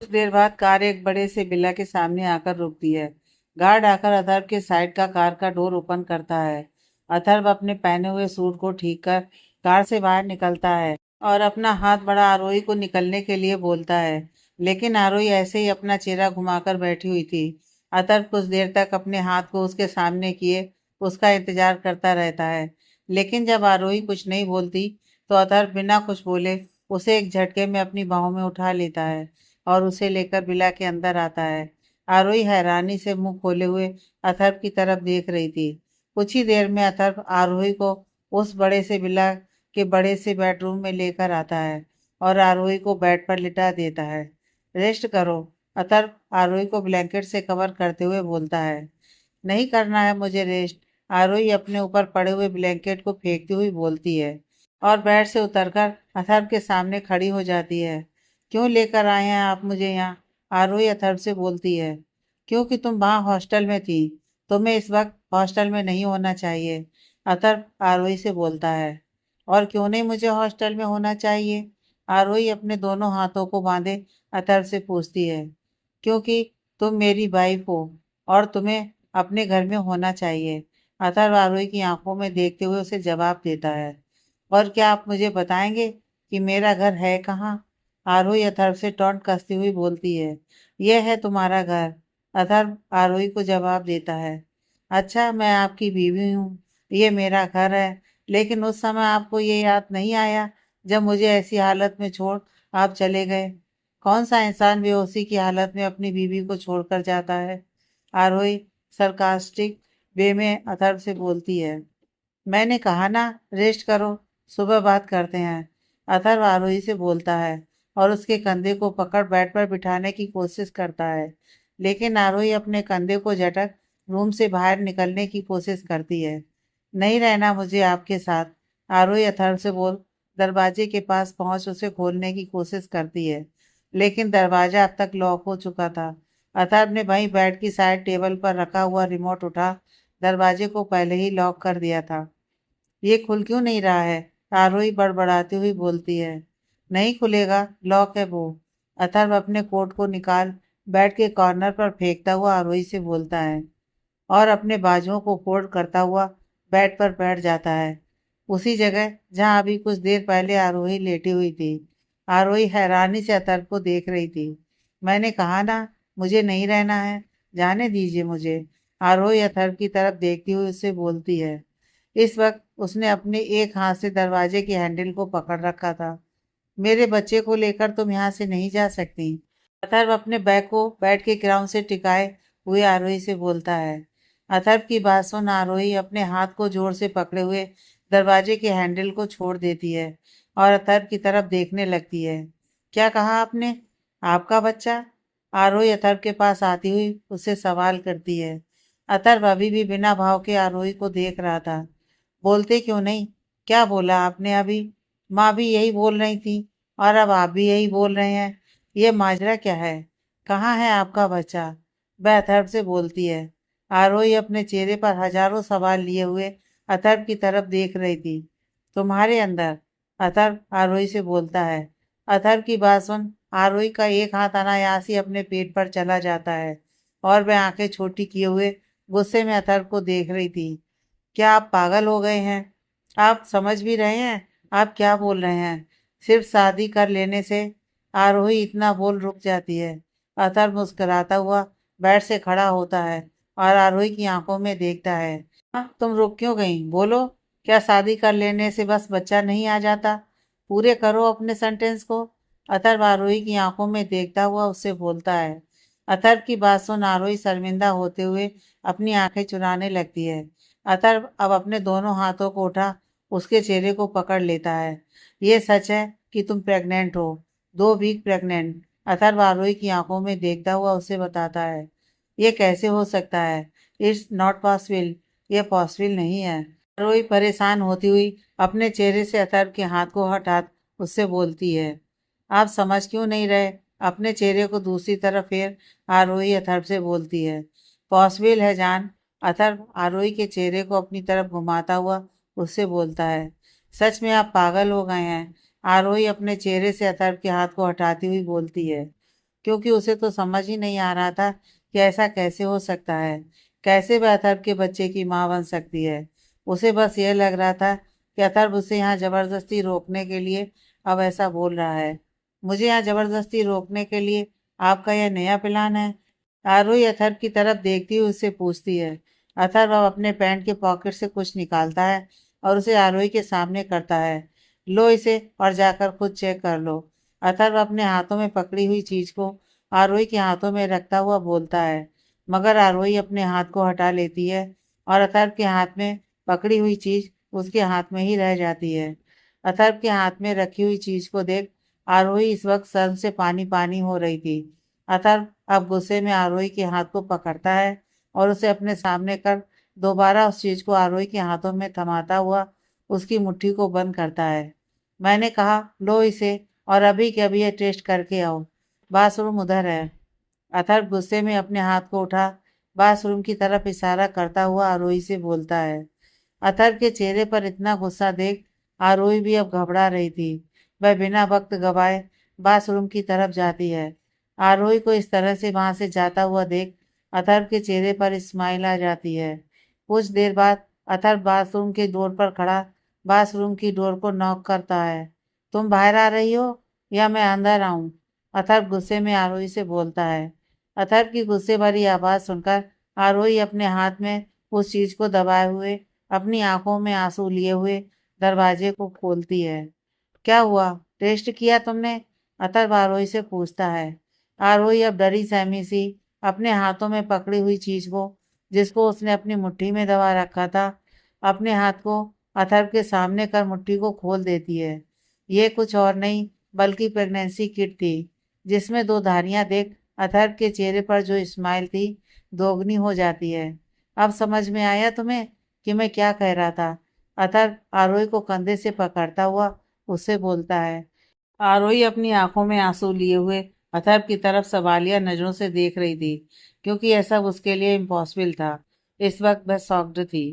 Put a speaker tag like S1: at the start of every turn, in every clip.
S1: कुछ देर बाद कार एक बड़े से बिल्ला के सामने आकर रुकती है। गार्ड आकर अथर्व के साइड का कार का डोर ओपन करता है। अथर्व अपने पहने हुए सूट को ठीक कर कार से बाहर निकलता है और अपना हाथ बड़ा आरोही को निकलने के लिए बोलता है, लेकिन आरोही ऐसे ही अपना चेहरा घुमाकर बैठी हुई थी। अथर्व कुछ देर तक अपने हाथ को उसके सामने किए उसका इंतजार करता रहता है, लेकिन जब आरोही कुछ नहीं बोलती तो अथर्व बिना कुछ बोले उसे एक झटके में अपनी बाहों में उठा लेता है और उसे लेकर विला के अंदर आता है। आरोही हैरानी से मुंह खोले हुए अथर्व की तरफ देख रही थी। कुछ ही देर में अथर्व आरोही को उस बड़े से विला के बड़े से बेडरूम में लेकर आता है और आरोही को बेड पर लिटा देता है। रेस्ट करो, अथर्व आरोही को ब्लैंकेट से कवर करते हुए बोलता है। नहीं करना है मुझे रेस्ट, आरोही अपने ऊपर पड़े हुए ब्लैंकेट को फेंकती हुई बोलती है और बेड से उतरकर अथर्व के सामने खड़ी हो जाती है। क्यों लेकर आए हैं आप मुझे यहाँ? आरोही अथर्व से बोलती है। क्योंकि तुम वहाँ हॉस्टल में थी, तुम्हें इस वक्त हॉस्टल में नहीं होना चाहिए, अथर्व आरोही से बोलता है। और क्यों नहीं मुझे हॉस्टल में होना चाहिए? आरोही अपने दोनों हाथों को बांधे अथर्व से पूछती है। क्योंकि तुम मेरी वाइफ हो और तुम्हें अपने घर में होना चाहिए, अथर्व आरोही की आंखों में देखते हुए उसे जवाब देता है। और क्या आप मुझे बताएंगे कि मेरा घर है कहाँ? आरोही अथर्व से टॉन्ट कसती हुई बोलती है। यह है तुम्हारा घर, अथर्व आरोही को जवाब देता है। अच्छा, मैं आपकी बीवी हूँ, ये मेरा घर है, लेकिन उस समय आपको ये याद नहीं आया जब मुझे ऐसी हालत में छोड़ आप चले गए? कौन सा इंसान बेहोशी की हालत में अपनी बीवी को छोड़कर जाता है? आरोही सरकास्टिक वे में अथर्व से बोलती है। मैंने कहा ना, रेस्ट करो, सुबह बात करते हैं, अथर्व आरोही से बोलता है और उसके कंधे को पकड़ बेड पर बिठाने की कोशिश करता है, लेकिन आरोही अपने कंधे को झटक रूम से बाहर निकलने की कोशिश करती है। नहीं रहना मुझे आपके साथ, आरोही अथर्व से बोल दरवाजे के पास पहुंच उसे खोलने की कोशिश करती है, लेकिन दरवाजा अब तक लॉक हो चुका था। अथर्व ने वहीं बेड की साइड टेबल पर रखा हुआ रिमोट उठा दरवाजे को पहले ही लॉक कर दिया था। ये खुल क्यों नहीं रहा है? आरोही बड़बड़ाती हुई बोलती है। नहीं खुलेगा, लॉक है वो, अथर्व अपने कोट को निकाल बेड के कॉर्नर पर फेंकता हुआ आरोही से बोलता है और अपने बाजुओं को फोल्ड करता हुआ बेड पर बैठ जाता है, उसी जगह जहां अभी कुछ देर पहले आरोही लेटी हुई थी। आरोही हैरानी से अथर्व को देख रही थी। मैंने कहा ना, मुझे नहीं रहना है, जाने दीजिए मुझे, आरोही अथर्व की तरफ देखती हुई उससे बोलती है। इस वक्त उसने अपने एक हाथ से दरवाजे के हैंडल को पकड़ रखा था। मेरे बच्चे को लेकर तुम यहाँ से नहीं जा सकती, अथर्व अपने बैग को बेड के ग्राउंड से टिकाए हुए आरोही से बोलता है। अथर्व की बात सुन आरोही अपने हाथ को जोर से पकड़े हुए दरवाजे के हैंडल को छोड़ देती है और अथर्व की तरफ देखने लगती है। क्या कहा आपने? आपका बच्चा? आरोही अथर्व के पास आती हुई उससे सवाल करती है। अथर्व अभी भी बिना भाव के आरोही को देख रहा था। बोलते क्यों नहीं? क्या बोला आपने अभी? माँ भी यही बोल रही थी और अब आप भी यही बोल रहे हैं, ये माजरा क्या है? कहाँ है आपका बच्चा? वह अथर्व से बोलती है। आरोही अपने चेहरे पर हजारों सवाल लिए हुए अथर्व की तरफ देख रही थी। तुम्हारे अंदर, अथर्व आरोही से बोलता है। अथर्व की बात सुन आरोही का एक हाथ अनायास ही अपने पेट पर चला जाता है और वह आंखें छोटी किए हुए गुस्से में अथर्व को देख रही थी। क्या आप पागल हो गए हैं? आप समझ भी रहे हैं आप क्या बोल रहे हैं? सिर्फ शादी कर लेने से? आरोही इतना बोल रुक जाती है। अतर्व मुस्कुराता हुआ बेड से खड़ा होता है और आरोही की आंखों में देखता है। हाँ, तुम रुक क्यों गई? बोलो, क्या शादी कर लेने से बस बच्चा नहीं आ जाता? पूरे करो अपने सेंटेंस को, अतर्व आरोही की आंखों में देखता हुआ उससे बोलता है। अतर्व की बात सुन आरोही शर्मिंदा होते हुए अपनी आंखें चुराने लगती है। अतर्व अब अपने दोनों हाथों को उठा उसके चेहरे को पकड़ लेता है। ये सच है कि तुम प्रेग्नेंट हो, 2 वीक प्रेग्नेंट, अथर्व आरोही की आंखों में देखता हुआ उसे बताता है। ये कैसे हो सकता है? इट्स नॉट पॉसिबल, ये पॉसिबल नहीं है। आरोही परेशान होती हुई अपने चेहरे से अथर्व के हाथ को हटा उससे बोलती है। आप समझ क्यों नहीं रहे? अपने चेहरे को दूसरी तरफ फेर आरोही अथर्व से बोलती है। पॉसिबल है जान, अथर्व आरोही के चेहरे को अपनी तरफ घुमाता हुआ उससे बोलता है। सच में आप पागल हो गए हैं, आरोही अपने चेहरे से अथर्व के हाथ को हटाती हुई बोलती है। क्योंकि उसे तो समझ ही नहीं आ रहा था कि ऐसा कैसे हो सकता है, कैसे वह अथर्व के बच्चे की माँ बन सकती है। उसे बस यह लग रहा था कि अथर्व उसे यहाँ जबरदस्ती रोकने के लिए अब ऐसा बोल रहा है। मुझे यहाँ जबरदस्ती रोकने के लिए आपका यह नया प्लान है? आरोही अथर्व की तरफ देखती हुई उससे पूछती है। अथर्व अब अपने पैंट के पॉकेट से कुछ निकालता है और उसे आरोही के सामने करता है। लो इसे और जाकर खुद चेक कर लो। अथर्व अपने हाथों में पकड़ी हुई चीज को आरोही के हाथों में रखता हुआ बोलता है, मगर आरोही अपने हाथ को हटा लेती है और अथर्व के हाथ में पकड़ी हुई चीज उसके हाथ में ही रह जाती है। अथर्व के हाथ में रखी हुई चीज को देख आरोही इस वक्त शर्म से पानी पानी हो रही थी। अथर्व अब गुस्से में आरोही के हाथ को पकड़ता है और उसे अपने सामने कर दोबारा उस चीज को आरोही के हाथों में थमाता हुआ उसकी मुट्ठी को बंद करता है। मैंने कहा लो इसे और अभी के अभी ये टेस्ट करके आओ। बाथरूम उधर है। अथर्व गुस्से में अपने हाथ को उठा बाथरूम की तरफ इशारा करता हुआ आरोही से बोलता है। अथर्व के चेहरे पर इतना गुस्सा देख आरोही भी अब घबरा रही थी। वह बिना वक्त गवाए बाथरूम की तरफ जाती है। आरोही को इस तरह से वहां से जाता हुआ देख अथर्व के चेहरे पर स्माइल आ जाती है। कुछ देर बाद अथर्व बाथरूम के डोर पर खड़ा बाथरूम की डोर को नॉक करता है। तुम बाहर आ रही हो या मैं अंदर आऊं? अथर्व गुस्से में आरोही से बोलता है। अथर्व की गुस्से भरी आवाज सुनकर आरोही अपने हाथ में उस चीज को दबाए हुए अपनी आंखों में आंसू लिए हुए दरवाजे को खोलती है। क्या हुआ, टेस्ट किया तुमने? अथर्व आरोही से पूछता है। आरोही अब डरी सहमी सी अपने हाथों में पकड़ी हुई चीज को, जिसको उसने अपनी मुट्ठी में दबा रखा था, अपने हाथ को अथर्व के सामने कर मुट्ठी को खोल देती है। ये कुछ और नहीं बल्कि प्रेगनेंसी किट थी, जिसमें दो धारियां देख अथर्व के चेहरे पर जो स्माइल थी दोगुनी हो जाती है। अब समझ में आया तुम्हें कि मैं क्या कह रहा था? अथर्व आरोही को कंधे से पकड़ता हुआ उससे बोलता है। आरोही अपनी आंखों में आंसू लिए हुए अथर्व की तरफ सवालिया नजरों से देख रही थी, क्योंकि ऐसा उसके लिए इम्पॉसिबल था। इस वक्त वह शॉक्ड थी।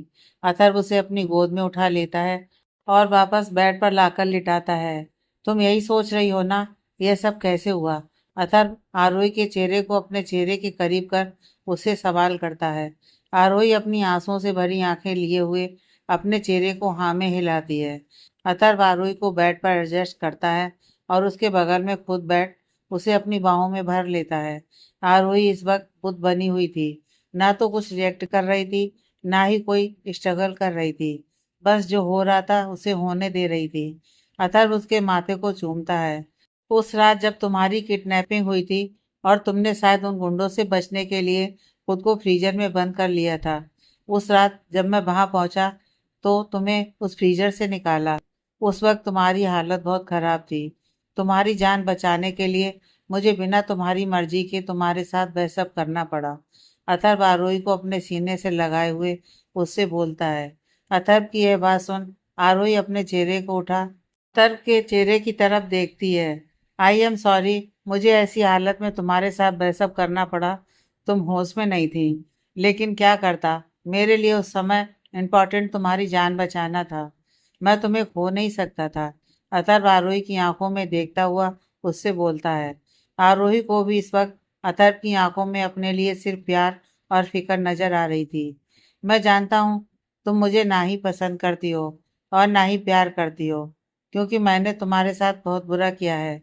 S1: अथर्व उसे अपनी गोद में उठा लेता है और वापस बेड पर लाकर लिटाता है। तुम यही सोच रही हो ना, यह सब कैसे हुआ? अथर्व आरोही के चेहरे को अपने चेहरे के करीब कर उससे सवाल करता है। आरोही अपनी आंसुओं से भरी आंखें लिए हुए अपने चेहरे को हाँ में हिलाती है। अथर्व आरोही को बेड पर एडजस्ट करता है और उसके बगल में खुद बैठ उसे अपनी बाहों में भर लेता है। आरोही इस वक्त बुद्ध बनी हुई थी, ना तो कुछ रिएक्ट कर रही थी, ना ही कोई स्ट्रगल कर रही थी। बस जो हो रहा था उसे होने दे रही थी। अथर्व उसके माथे को चूमता है। उस रात जब तुम्हारी किडनैपिंग हुई थी और तुमने शायद उन गुंडों से बचने के लिए खुद को फ्रीजर में बंद कर लिया था, उस रात जब मैं वहां पहुंचा तो तुम्हें उस फ्रीजर से निकाला। उस वक्त तुम्हारी हालत बहुत खराब थी। तुम्हारी जान बचाने के लिए मुझे बिना तुम्हारी मर्जी के तुम्हारे साथ वह सब करना पड़ा। अथर्व आरोही को अपने सीने से लगाए हुए उससे बोलता है। अथर्व की यह बात सुन आरोही अपने चेहरे को उठा अथर्व के चेहरे की तरफ देखती है। आई एम सॉरी, मुझे ऐसी हालत में तुम्हारे साथ वह सब करना पड़ा। तुम होश में नहीं थी, लेकिन क्या करता, मेरे लिए उस समय इम्पोर्टेंट तुम्हारी जान बचाना था। मैं तुम्हें खो नहीं सकता था। अथर्व आरोही की आंखों में देखता हुआ उससे बोलता है। आरोही को भी इस वक्त अथर्व की आंखों में अपने लिए सिर्फ प्यार और फिक्र नजर आ रही थी। मैं जानता हूँ तुम मुझे ना ही पसंद करती हो और ना ही प्यार करती हो, क्योंकि मैंने तुम्हारे साथ बहुत बुरा किया है,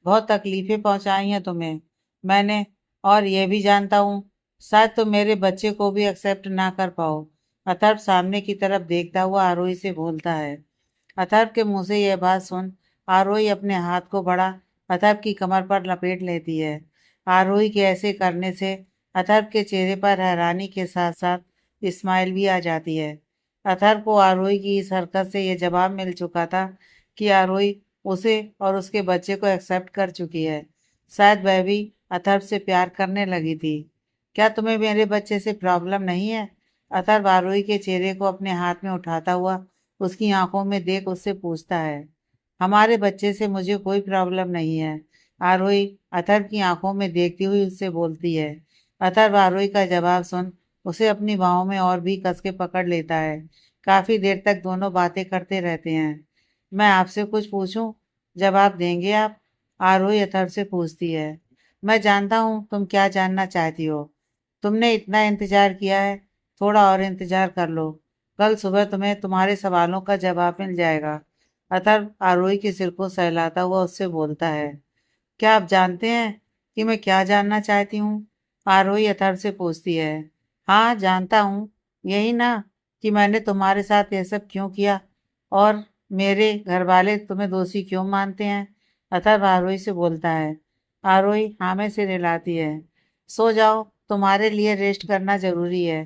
S1: बहुत तकलीफें पहुंचाई हैं तुम्हें मैंने। और यह भी जानता हूँ शायद तुम मेरे बच्चे को भी एक्सेप्ट ना कर पाओ। अथर्व सामने की तरफ देखता हुआ आरोही से बोलता है। अथर्व के मुंह से यह बात सुन आरोही अपने हाथ को बड़ा अथर्व की कमर पर लपेट लेती है। आरोही के ऐसे करने से अथर्व के चेहरे पर हैरानी के साथ साथ स्माइल भी आ जाती है। अथर्व को आरोही की इस हरकत से यह जवाब मिल चुका था कि आरोही उसे और उसके बच्चे को एक्सेप्ट कर चुकी है। शायद वह भी अथर्व से प्यार करने लगी थी। क्या तुम्हें मेरे बच्चे से प्रॉब्लम नहीं है? अथर्व आरोही के चेहरे को अपने हाथ में उठाता हुआ उसकी आंखों में देख उससे पूछता है। हमारे बच्चे से मुझे कोई प्रॉब्लम नहीं है, आरोही अथर्व की आंखों में देखती हुई उससे बोलती है। अथर्व आरोही का जवाब सुन उसे अपनी बाहों में और भी कस के पकड़ लेता है। काफी देर तक दोनों बातें करते रहते हैं। मैं आपसे कुछ पूछूं, जवाब देंगे आप? आरोही अथर्व से पूछती है। मैं जानता हूँ तुम क्या जानना चाहती हो। तुमने इतना इंतजार किया है, थोड़ा और इंतजार कर लो। कल सुबह तुम्हें तुम्हारे सवालों का जवाब मिल जाएगा। अतर्व आरोही के सिर को सहलाता हुआ उससे बोलता है। क्या आप जानते हैं कि मैं क्या जानना चाहती हूँ? आरोही अथर्व से पूछती है। हाँ जानता हूँ, यही ना कि मैंने तुम्हारे साथ ये सब क्यों किया और मेरे घर वाले तुम्हें दोषी क्यों मानते हैं। अथर्व आरोही से बोलता है। आरोही हाँ में सिर हिलाती है। सो जाओ, तुम्हारे लिए रेस्ट करना जरूरी है।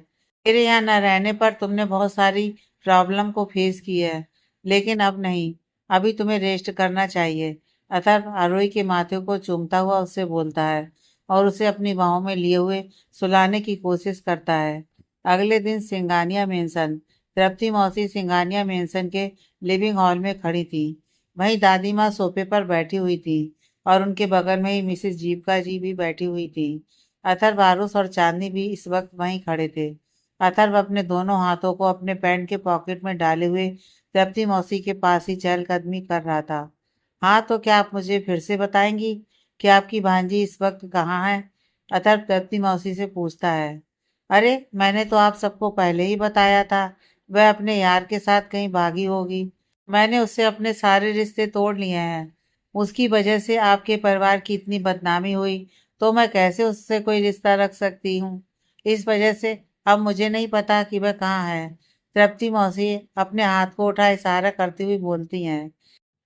S1: मेरे यहाँ न रहने पर तुमने बहुत सारी प्रॉब्लम को फेस की है, लेकिन अब नहीं। अभी तुम्हें रेस्ट करना चाहिए। अथर्व आरोही के माथे को चूमता हुआ उससे बोलता है और उसे अपनी बाहों में लिए हुए सुलाने की कोशिश करता है। अगले दिन सिंगानिया मेंशन। तृप्ति मौसी सिंगानिया मेंशन के लिविंग हॉल में खड़ी थी। वहीं दादी माँ सोफे पर बैठी हुई थी और उनके बगल में ही मिसेस जीविका जी भी बैठी हुई थी। अथर्व आरुष और चांदनी भी इस वक्त वहीं खड़े थे। अथर्व अपने दोनों हाथों को अपने पैंट के पॉकेट में डाले हुए तृप्ति मौसी के पास ही चहलकदमी कर रहा था। हाँ तो क्या आप मुझे फिर से बताएंगी कि आपकी भांजी इस वक्त कहाँ है? अथर्व तृप्ति मौसी से पूछता है। अरे मैंने तो आप सबको पहले ही बताया था, वह अपने यार के साथ कहीं भागी होगी। मैंने उससे अपने सारे रिश्ते तोड़ लिए हैं। उसकी वजह से आपके परिवार की इतनी बदनामी हुई, तो मैं कैसे उससे कोई रिश्ता रख सकती हूँ। इस वजह से अब मुझे नहीं पता कि वह कहाँ है। तृप्ति मौसी अपने हाथ को उठा इशारा करती हुई बोलती हैं।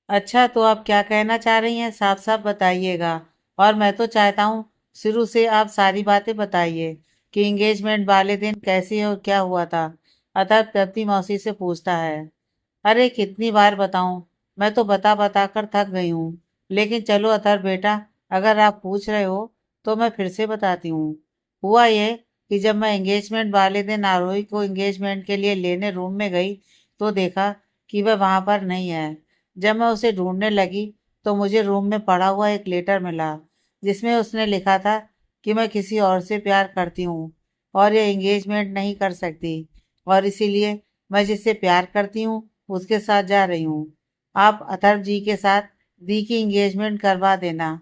S1: अच्छा तो आप क्या कहना चाह रही हैं, साफ साफ बताइएगा। और मैं तो चाहता हूँ शुरू से आप सारी बातें बताइए कि एंगेजमेंट वाले दिन कैसे और क्या हुआ था। अतः तृप्ति मौसी से पूछता है। अरे कितनी बार बताऊं, मैं तो बता बता कर थक गई हूँ। लेकिन चलो अथर बेटा, अगर आप पूछ रहे हो तो मैं फिर से बताती हूँ। हुआ ये कि जब मैं एंगेजमेंट वाले दिन आरोही को एंगेजमेंट के लिए लेने रूम में गई तो देखा कि वह वहां पर नहीं है। जब मैं उसे ढूंढने लगी तो मुझे रूम में पड़ा हुआ एक लेटर मिला, जिसमें उसने लिखा था कि मैं किसी और से प्यार करती हूँ और ये एंगेजमेंट नहीं कर सकती, और इसीलिए मैं जिससे प्यार करती हूँ उसके साथ जा रही हूँ। आप अथर्व जी के साथ दी की एंगेजमेंट करवा देना।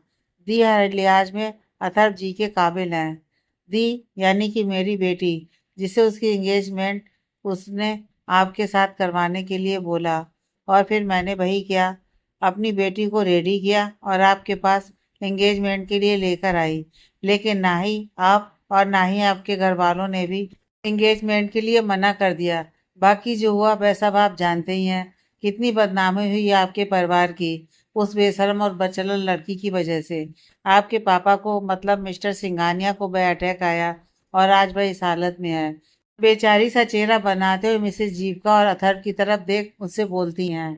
S1: दी हर लिहाज में अथर्व जी के काबिल हैं। दी यानी कि मेरी बेटी, जिसे उसकी एंगेजमेंट उसने आपके साथ करवाने के लिए बोला, और फिर मैंने वही किया। अपनी बेटी को रेडी किया और आपके पास एंगेजमेंट के लिए लेकर आई। लेकिन ना ही आप और ना ही आपके घर वालों ने भी एंगेजमेंट के लिए मना कर दिया। बाकी जो हुआ वह सब आप जानते ही हैं। कितनी बदनामी हुई आपके परिवार की उस बेशर्म और बचलन लड़की की वजह से। आपके पापा को मतलब मिस्टर सिंघानिया को वह अटैक आया और आज वह इस हालत में है। बेचारी सा चेहरा बनाते हुए मिसेस जीविका और अथर्व की तरफ देख उससे बोलती हैं।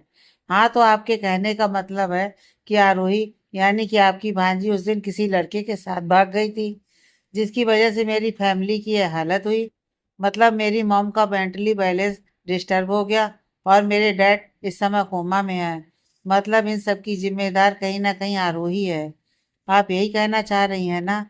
S1: हाँ तो आपके कहने का मतलब है कि आरोही यानी कि आपकी भांजी उस दिन किसी लड़के के साथ भाग गई थी, जिसकी वजह से मेरी फैमिली की यह हालत हुई। मतलब मेरी मॉम का मेंटली बैलेंस डिस्टर्ब हो गया और मेरे डैड इस समय कोमा में है। मतलब इन सब की जिम्मेदार कहीं ना कहीं आरोही है। आप यही कहना चाह रही हैं ना?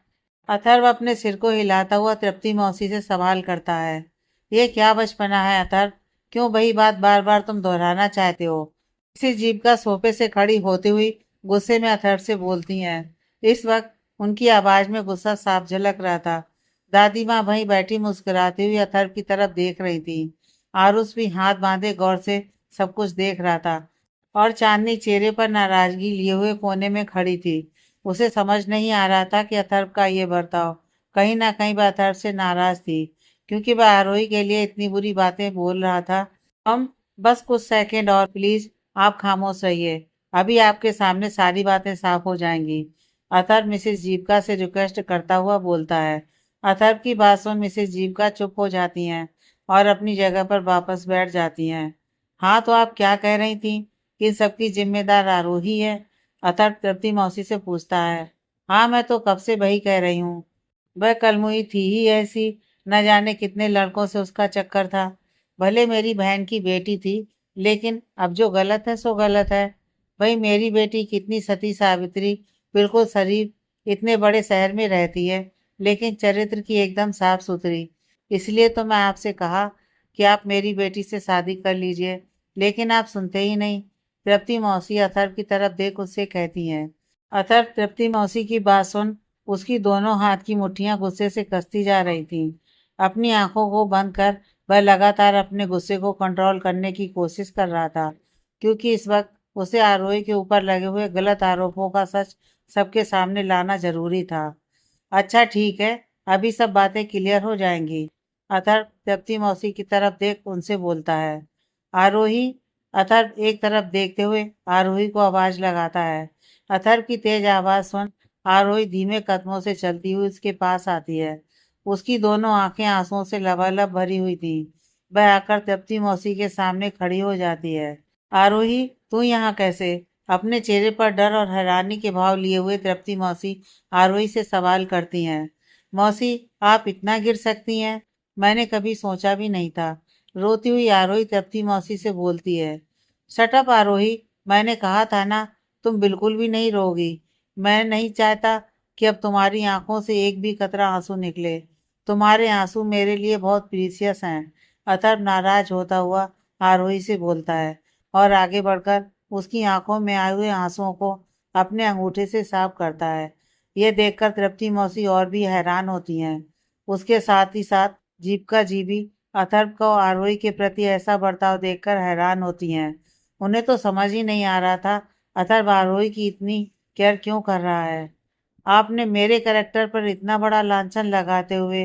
S1: अथर्व अपने सिर को हिलाता हुआ तृप्ति मौसी से सवाल करता है। ये क्या बचपना है अथर्व? क्यों वही बात बार बार तुम दोहराना चाहते हो? इसी जीप का सोफे से खड़ी होती हुई गुस्से में अथर्व से बोलती हैं। इस वक्त उनकी आवाज में गुस्सा साफ झलक रहा था। दादी माँ वहीं बैठी मुस्कुराती हुई अथर्व की तरफ देख रही थी। आरुष भी हाथ बांधे गौर से सब कुछ देख रहा था, और चांदनी चेहरे पर नाराजगी लिए हुए कोने में खड़ी थी। उसे समझ नहीं आ रहा था कि अथर्व का ये बर्ताव कहीं ना कहीं वह अथर्व से नाराज थी, क्योंकि वह आरोही के लिए इतनी बुरी बातें बोल रहा था। हम बस कुछ सेकंड और प्लीज, आप खामोश रहिए। अभी आपके सामने सारी बातें साफ हो जाएंगी। अथर्व मिसेस जीविका से रिक्वेस्ट करता हुआ बोलता है। अथर्व की बात सुन मिसेस जीविका चुप हो जाती हैं और अपनी जगह पर वापस बैठ जाती हैं। हाँ तो आप क्या कह रही थी कि इन सबकी जिम्मेदार आरोही है? अथर्व तृप्ति मौसी से पूछता है। हाँ मैं तो कब से वही कह रही हूँ। वह कलमुही थी ही ऐसी, न जाने कितने लड़कों से उसका चक्कर था। भले मेरी बहन की बेटी थी, लेकिन अब जो गलत है सो गलत है। भाई मेरी बेटी कितनी सती सावित्री, बिल्कुल शरीफ, इतने बड़े शहर में रहती है, लेकिन चरित्र की एकदम साफ सुथरी। इसलिए तो मैं आपसे कहा कि आप मेरी बेटी से शादी कर लीजिए, लेकिन आप सुनते ही नहीं। तृप्ति मौसी अथर्व की तरफ देख उससे कहती हैं। अथर्व तृप्ति मौसी की बात सुन उसकी दोनों हाथ की मुट्ठियां गुस्से से कसती जा रही थीं। अपनी आंखों को बंद कर वह लगातार अपने गुस्से को कंट्रोल करने की कोशिश कर रहा था, क्योंकि इस वक्त उसे आरोही के ऊपर लगे हुए गलत आरोपों का सच सबके सामने लाना जरूरी था। अच्छा ठीक है, अभी सब बातें क्लियर हो जाएंगी। अथर्व तृप्ति मौसी की तरफ देख उनसे बोलता है। आरोही। अथर्व एक तरफ देखते हुए आरोही को आवाज लगाता है। अथर्व की तेज आवाज सुन आरोही धीमे कदमों से चलती हुई उसके पास आती है। उसकी दोनों आंखें आंसुओं से लबालब भरी हुई थी। वह आकर तृप्ति मौसी के सामने खड़ी हो जाती है। आरोही, तू यहाँ कैसे? अपने चेहरे पर डर और हैरानी के भाव लिए हुए तृप्ति मौसी आरोही से सवाल करती हैं। मौसी, आप इतना गिर सकती हैं? मैंने कभी सोचा भी नहीं था। रोती हुई आरोही तृप्ति मौसी से बोलती है। शट अप आरोही, मैंने कहा था ना, तुम बिल्कुल भी नहीं रोगी। मैं नहीं चाहता कि अब तुम्हारी आंखों से एक भी कतरा आंसू निकले। तुम्हारे आंसू मेरे लिए बहुत प्रीसियस हैं। अथर्व नाराज होता हुआ आरोही से बोलता है और आगे बढ़कर उसकी आंखों में आए हुए आंसुओं को अपने अंगूठे से साफ करता है। यह देखकर तृप्ति मौसी और भी हैरान होती हैं। उसके साथ ही साथ जीप का जीबी अथर्व को आरोही के प्रति ऐसा बर्ताव देखकर हैरान होती हैं। उन्हें तो समझ ही नहीं आ रहा था अथर्व आरोही की इतनी केयर क्यों कर रहा है। आपने मेरे कैरेक्टर पर इतना बड़ा लांछन लगाते हुए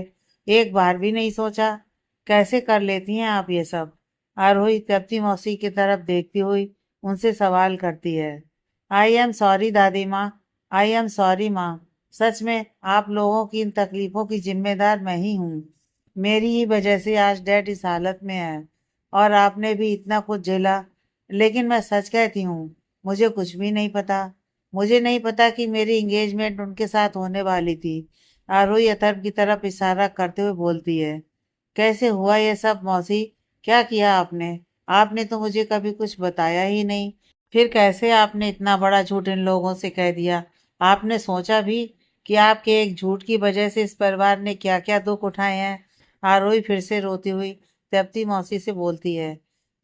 S1: एक बार भी नहीं सोचा? कैसे कर लेती हैं आप ये सब? आरोही तृप्ति मौसी की तरफ देखती हुई उनसे सवाल करती है। आई एम सॉरी दादी माँ। आई एम सॉरी माँ। सच में आप लोगों की इन तकलीफों की जिम्मेदार मैं ही हूँ। मेरी ही वजह से आज डैड इस हालत में है और आपने भी इतना कुछ झेला। लेकिन मैं सच कहती हूँ, मुझे कुछ भी नहीं पता। मुझे नहीं पता कि मेरी एंगेजमेंट उनके साथ होने वाली थी। आरोही अथर्व की तरफ इशारा करते हुए बोलती है। कैसे हुआ ये सब मौसी? क्या किया आपने? आपने तो मुझे कभी कुछ बताया ही नहीं। फिर कैसे आपने इतना बड़ा झूठ इन लोगों से कह दिया? आपने सोचा भी कि आपके एक झूठ की वजह से इस परिवार ने क्या क्या दुख उठाए हैं? आरोही फिर से रोती हुई तृप्ति मौसी से बोलती है।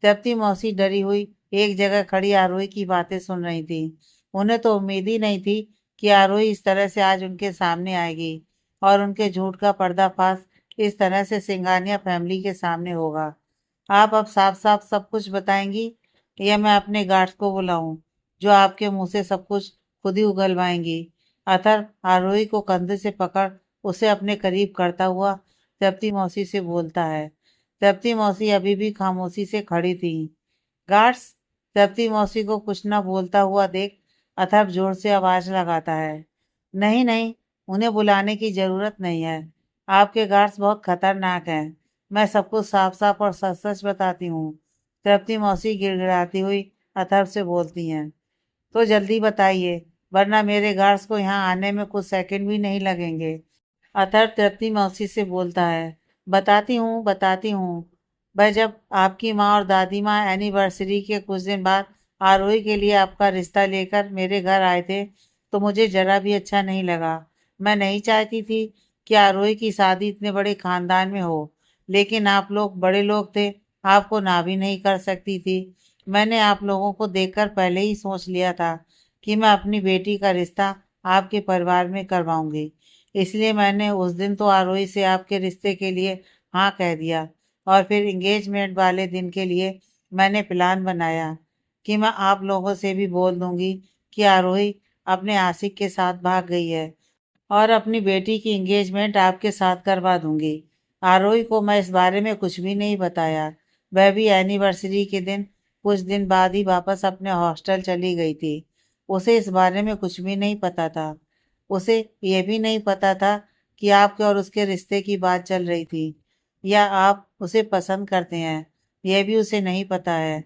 S1: तृप्ति मौसी डरी हुई एक जगह खड़ी आरोही की बातें सुन रही थी। उन्हें तो उम्मीद ही नहीं थी कि आरोही इस तरह से आज उनके सामने आएगी और उनके झूठ का पर्दाफाश इस तरह से सिंघानिया फैमिली के सामने होगा। आप अब साफ साफ सब कुछ बताएंगी या मैं अपने गार्ड्स को बुलाऊं जो आपके मुंह से सब कुछ खुद ही उगलवाएंगी? अथर्व आरोही को कंधे से पकड़ उसे अपने करीब करता हुआ तृप्ति मौसी से बोलता है। तृप्ति मौसी अभी भी खामोशी से खड़ी थी। गार्ड्स। तृप्ति मौसी को कुछ न बोलता हुआ देख अथर्व जोर से आवाज लगाता है। नहीं नहीं, उन्हें बुलाने की जरूरत नहीं है। आपके गार्ड्स बहुत खतरनाक हैं। मैं सब कुछ साफ साफ और सच सच बताती हूँ। तृप्ति मौसी गिड़गिड़ाती हुई अथर्व से बोलती हैं। तो जल्दी बताइए, वरना मेरे गार्ड्स को यहाँ आने में कुछ सेकंड भी नहीं लगेंगे। अथर्व तृप्ति मौसी से बोलता है। बताती हूँ बताती हूँ। वह जब आपकी माँ और दादी माँ एनिवर्सरी के कुछ दिन बाद आरोही के लिए आपका रिश्ता लेकर मेरे घर आए थे, तो मुझे जरा भी अच्छा नहीं लगा। मैं नहीं चाहती थी कि आरोही की शादी इतने बड़े खानदान में हो, लेकिन आप लोग बड़े लोग थे, आपको ना भी नहीं कर सकती थी। मैंने आप लोगों को देखकर पहले ही सोच लिया था कि मैं अपनी बेटी का रिश्ता आपके परिवार में करवाऊंगी। इसलिए मैंने उस दिन तो आरोही से आपके रिश्ते के लिए हाँ कह दिया और फिर एंगेजमेंट वाले दिन के लिए मैंने प्लान बनाया कि मैं आप लोगों से भी बोल दूंगी कि आरोही अपने आशिक के साथ भाग गई है और अपनी बेटी की एंगेजमेंट आपके साथ करवा दूंगी। आरोही को मैं इस बारे में कुछ भी नहीं बताया। वह भी एनिवर्सरी के दिन कुछ दिन बाद ही वापस अपने हॉस्टल चली गई थी। उसे इस बारे में कुछ भी नहीं पता था। उसे ये भी नहीं पता था कि आपके और उसके रिश्ते की बात चल रही थी या आप उसे पसंद करते हैं। यह भी उसे नहीं पता है।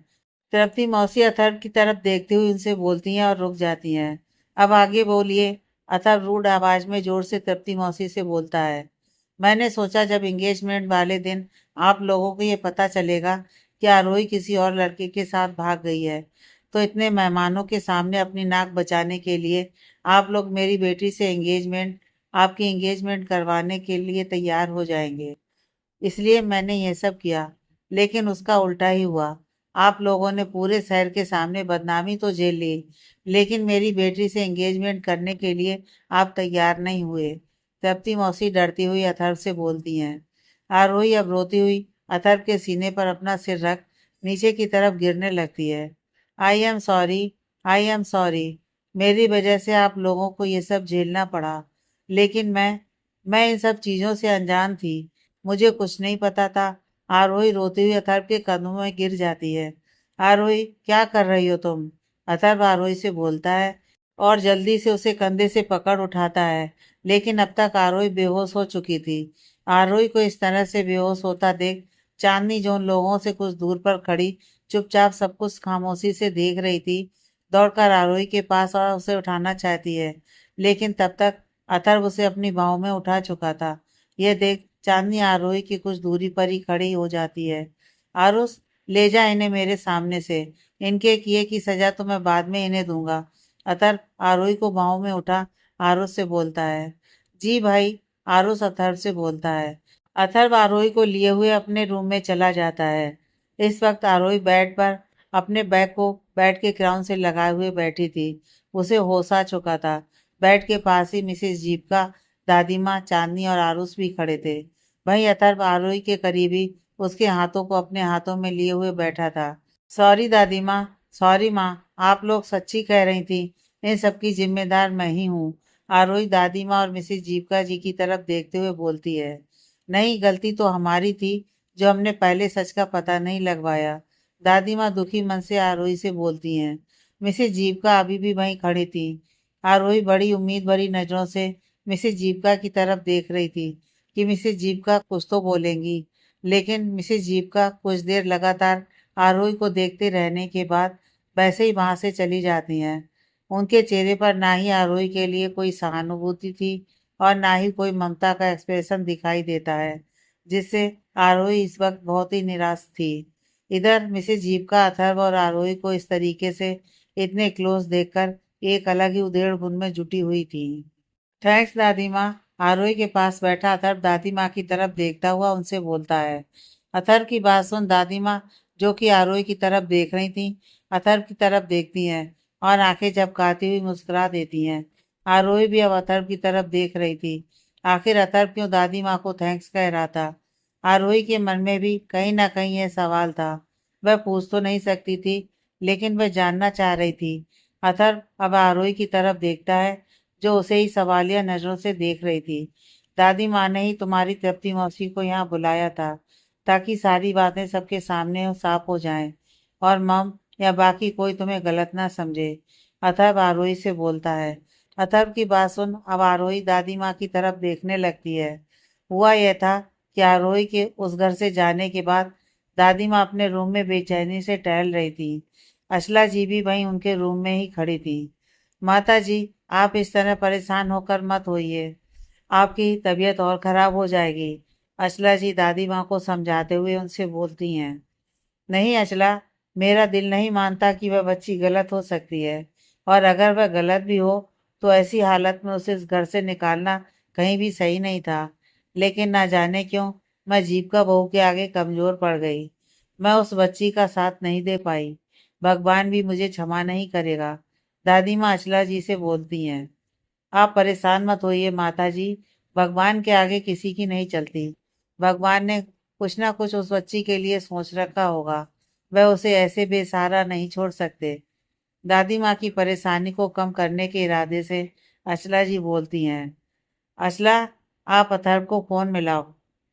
S1: तृप्ति मौसी अथर्व की तरफ देखती हुई उनसे बोलती हैं और रुक जाती हैं। अब आगे बोलिए। अथर्व रूड आवाज में जोर से तृप्ति मौसी से बोलता है। मैंने सोचा जब एंगेजमेंट वाले दिन आप लोगों को ये पता चलेगा कि आरोही किसी और लड़के के साथ भाग गई है, तो इतने मेहमानों के सामने अपनी नाक बचाने के लिए आप लोग मेरी बेटी से आपकी एंगेजमेंट करवाने के लिए तैयार हो जाएंगे। इसलिए मैंने ये सब किया, लेकिन उसका उल्टा ही हुआ। आप लोगों ने पूरे शहर के सामने बदनामी तो झेल ली, लेकिन मेरी बेटी से एंगेजमेंट करने के लिए आप तैयार नहीं हुए। तृप्ति मौसी डरती हुई अथर्व से बोलती हैं। आरोही अब रोती हुई अथर्व के सीने पर अपना सिर रख नीचे की तरफ गिरने लगती है। I am sorry, I am sorry. मेरी वजह से आप लोगों को ये सब झेलना पड़ा, लेकिन मैं इन सब चीज़ों से अनजान थी। मुझे कुछ नहीं पता था। आरोही रोती हुई अथर्व के कदमों में गिर जाती है। आरोही, क्या कर रही हो तुम? अथर्व आरोही से बोलता है और जल्दी से उसे कंधे से पकड़ उठाता है, लेकिन अब तक आरोही बेहोश हो चुकी थी। आरोही को इस तरह से बेहोश होता देख चांदनी, जो उन लोगों से कुछ दूर पर खड़ी चुपचाप सब कुछ खामोशी से देख रही थी, दौड़कर आरोही के पास और उसे उठाना चाहती है, लेकिन तब तक अथर्व उसे अपनी बाहों में उठा चुका था। यह देख चांदनी आरोही की कुछ दूरी पर ही खड़ी हो जाती है। आरुष, ले जा इन्हें मेरे सामने से। इनके किए की सजा तो मैं बाद में इन्हें दूंगा। अथर्व आरोही को बाहों में उठा आरुष से बोलता है। जी भाई, आरुष अथर्व से बोलता है। अथर्व आरोही को लिए हुए अपने रूम में चला जाता है। इस वक्त आरोही बेड पर अपने बैग को बेड के क्राउन से लगाए हुए बैठी थी। उसे होश आ चुका था। बेड के पास ही मिसेस जीविका, दादी माँ, चांदनी और आरुष भी खड़े थे। वहीं अथर्व आरोही के करीब ही उसके हाथों को अपने हाथों में लिए हुए बैठा था। सॉरी दादी माँ, सॉरी माँ, आप लोग सच्ची कह रही थी। इन सबकी जिम्मेदार मैं ही हूँ। आरोही दादी माँ और मिसेस जीविका जी की तरफ देखते हुए बोलती है। नहीं, गलती तो हमारी थी जो हमने पहले सच का पता नहीं लगवाया। दादी माँ दुखी मन से आरोही से बोलती हैं। मिसेस जीविका अभी भी वहीं खड़ी थी। आरोही बड़ी उम्मीद भरी नजरों से मिसेस जीविका की तरफ देख रही थी कि मिसेस जीविका कुछ तो बोलेंगी, लेकिन मिसेस जीविका कुछ देर लगातार आरोही को देखते रहने के बाद वैसे ही वहां से चली जाती हैं। उनके चेहरे पर ना ही आरोही के लिए कोई सहानुभूति थी और ना ही कोई ममता का एक्सप्रेशन दिखाई देता है, जिससे आरोही इस वक्त बहुत ही निराश थी। इधर मिसेस जीविका अथर्व और आरोही को इस तरीके से इतने क्लोज देखकर एक अलग ही उधेड़ बुन में जुटी हुई थी। थैंक्स दादी माँ। आरोही के पास बैठा अथर्व दादी माँ की तरफ देखता हुआ उनसे बोलता है। अथर्व की बात सुन दादी माँ, जो कि आरोही की तरफ देख रही थी, अथर्व की तरफ देखती हैं और आंखें झपकाती हुई मुस्कुरा देती हैं। आरोही भी अब अथर्व की तरफ देख रही थी। आखिर अथर्व क्यों दादी माँ को थैंक्स कह रहा था? आरोही के मन में भी कहीं ना कहीं यह सवाल था। वह पूछ तो नहीं सकती थी, लेकिन वह जानना चाह रही थी। अथर्व अब आरोही की तरफ देखता है, जो उसे ही सवालिया नजरों से देख रही थी। दादी माँ ने ही तुम्हारी तृप्ति मौसी को यहाँ बुलाया था, ताकि सारी बातें सबके सामने साफ हो जाएं और मम या बाकी कोई तुम्हें गलत ना समझे। अथर्व आरोही से बोलता है। अथर्व की बात सुन अब आरोही दादी माँ की तरफ देखने लगती है। हुआ यह था कि आरोही के उस घर से जाने के बाद दादी माँ अपने रूम में बेचैनी से टहल रही थी। अचला जी भी वहीं उनके रूम में ही खड़ी थी। माता जी, आप इस तरह परेशान होकर मत होइए, आपकी तबीयत और खराब हो जाएगी। अचला जी दादी माँ को समझाते हुए उनसे बोलती हैं। नहीं अचला, मेरा दिल नहीं मानता कि वह बच्ची गलत हो सकती है, और अगर वह गलत भी हो तो ऐसी हालत में उसे इस घर से निकालना कहीं भी सही नहीं था। लेकिन ना जाने क्यों मैं जीविका बहू के आगे कमजोर पड़ गई। मैं उस बच्ची का साथ नहीं दे पाई। भगवान भी मुझे क्षमा नहीं करेगा। दादी माँ अचला जी से बोलती हैं। आप परेशान मत होइए माता जी, भगवान के आगे किसी की नहीं चलती। भगवान ने कुछ ना कुछ उस बच्ची के लिए सोच रखा होगा। वह उसे ऐसे बेसहारा नहीं छोड़ सकते। दादी माँ की परेशानी को कम करने के इरादे से अचला जी बोलती हैं। अचला, आप अथर्व को फोन मिलाओ।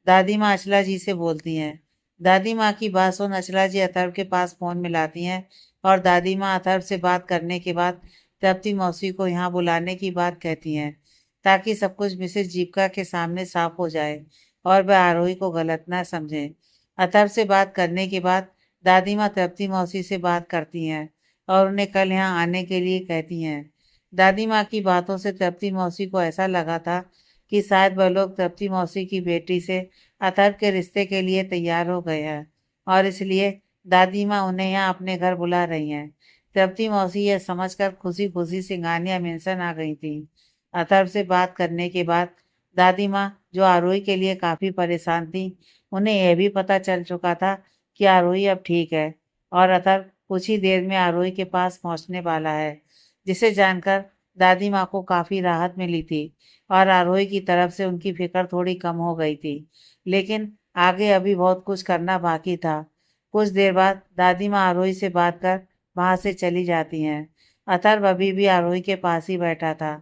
S1: दादी माँ अचला जी से बोलती हैं। दादी माँ की बात सुन अचला जी अथर्व के पास फोन मिलाती हैं और दादी माँ अथर्व से बात करने के बाद तृप्ति मौसी को यहाँ बुलाने की बात कहती हैं, ताकि सब कुछ मिसेस जीविका के सामने साफ हो जाए और वह आरोही को गलत ना समझे। अथर्व से बात करने के बाद दादी माँ तृप्ति मौसी से बात करती हैं और उन्हें कल यहाँ आने के लिए कहती हैं। दादी माँ की बातों से तृप्ति मौसी को ऐसा लगा था कि शायद वह लोग तृप्ति मौसी की बेटी से अथर्व के रिश्ते के लिए तैयार हो गए हैं, और इसलिए दादी माँ उन्हें यहाँ अपने घर बुला रही हैं। तृप्ति मौसी यह समझकर खुशी खुशी सिंगानिया मेंशन आ गई थी। अथर्व से बात करने के बाद दादी माँ, जो आरोही के लिए काफी परेशान थी, उन्हें यह भी पता चल चुका था कि आरोही अब ठीक है। और अतर्व कुछ ही देर में आरोही के पास पहुंचने वाला है, जिसे जानकर दादी माँ को काफी राहत मिली थी और आरोही की तरफ से उनकी फिक्र थोड़ी कम हो गई थी। लेकिन आगे अभी बहुत कुछ करना बाकी था। कुछ देर बाद दादी माँ आरोही से बात कर वहां से चली जाती हैं। अथर्व अभी भी आरोही के पास ही बैठा था।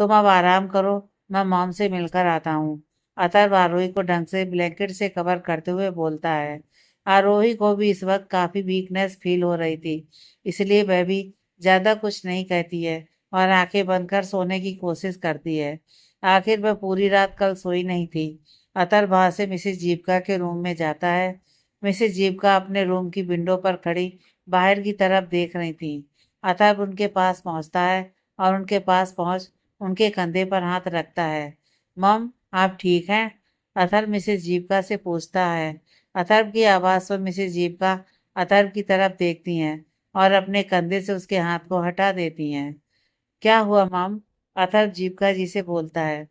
S1: तुम अब आराम करो, मैं मॉम से मिलकर आता हूँ। अथर्व आरोही को ढंग से ब्लैंकेट से कवर करते हुए बोलता है। आरोही को भी इस वक्त काफी वीकनेस फील हो रही थी, इसलिए वह भी ज्यादा कुछ नहीं कहती है और आंखें बंद कर सोने की कोशिश करती है। आखिर वह पूरी रात कल सोई नहीं थी। अतर वहां से मिसेस जीविका के रूम में जाता है। मिसेस जीविका अपने रूम की विंडो पर खड़ी बाहर की तरफ देख रही थी। अतः उनके पास पहुंचता है और उनके पास पहुंच उनके कंधे पर हाथ रखता है। मम, आप ठीक हैं? अथर्व मिसेस जीविका से पूछता है। अथर्व की आवाज़ सुन मिसेस जीविका अथर्व की तरफ देखती हैं और अपने कंधे से उसके हाथ को हटा देती हैं। क्या हुआ मम? अथर्व जीविका जी से बोलता है।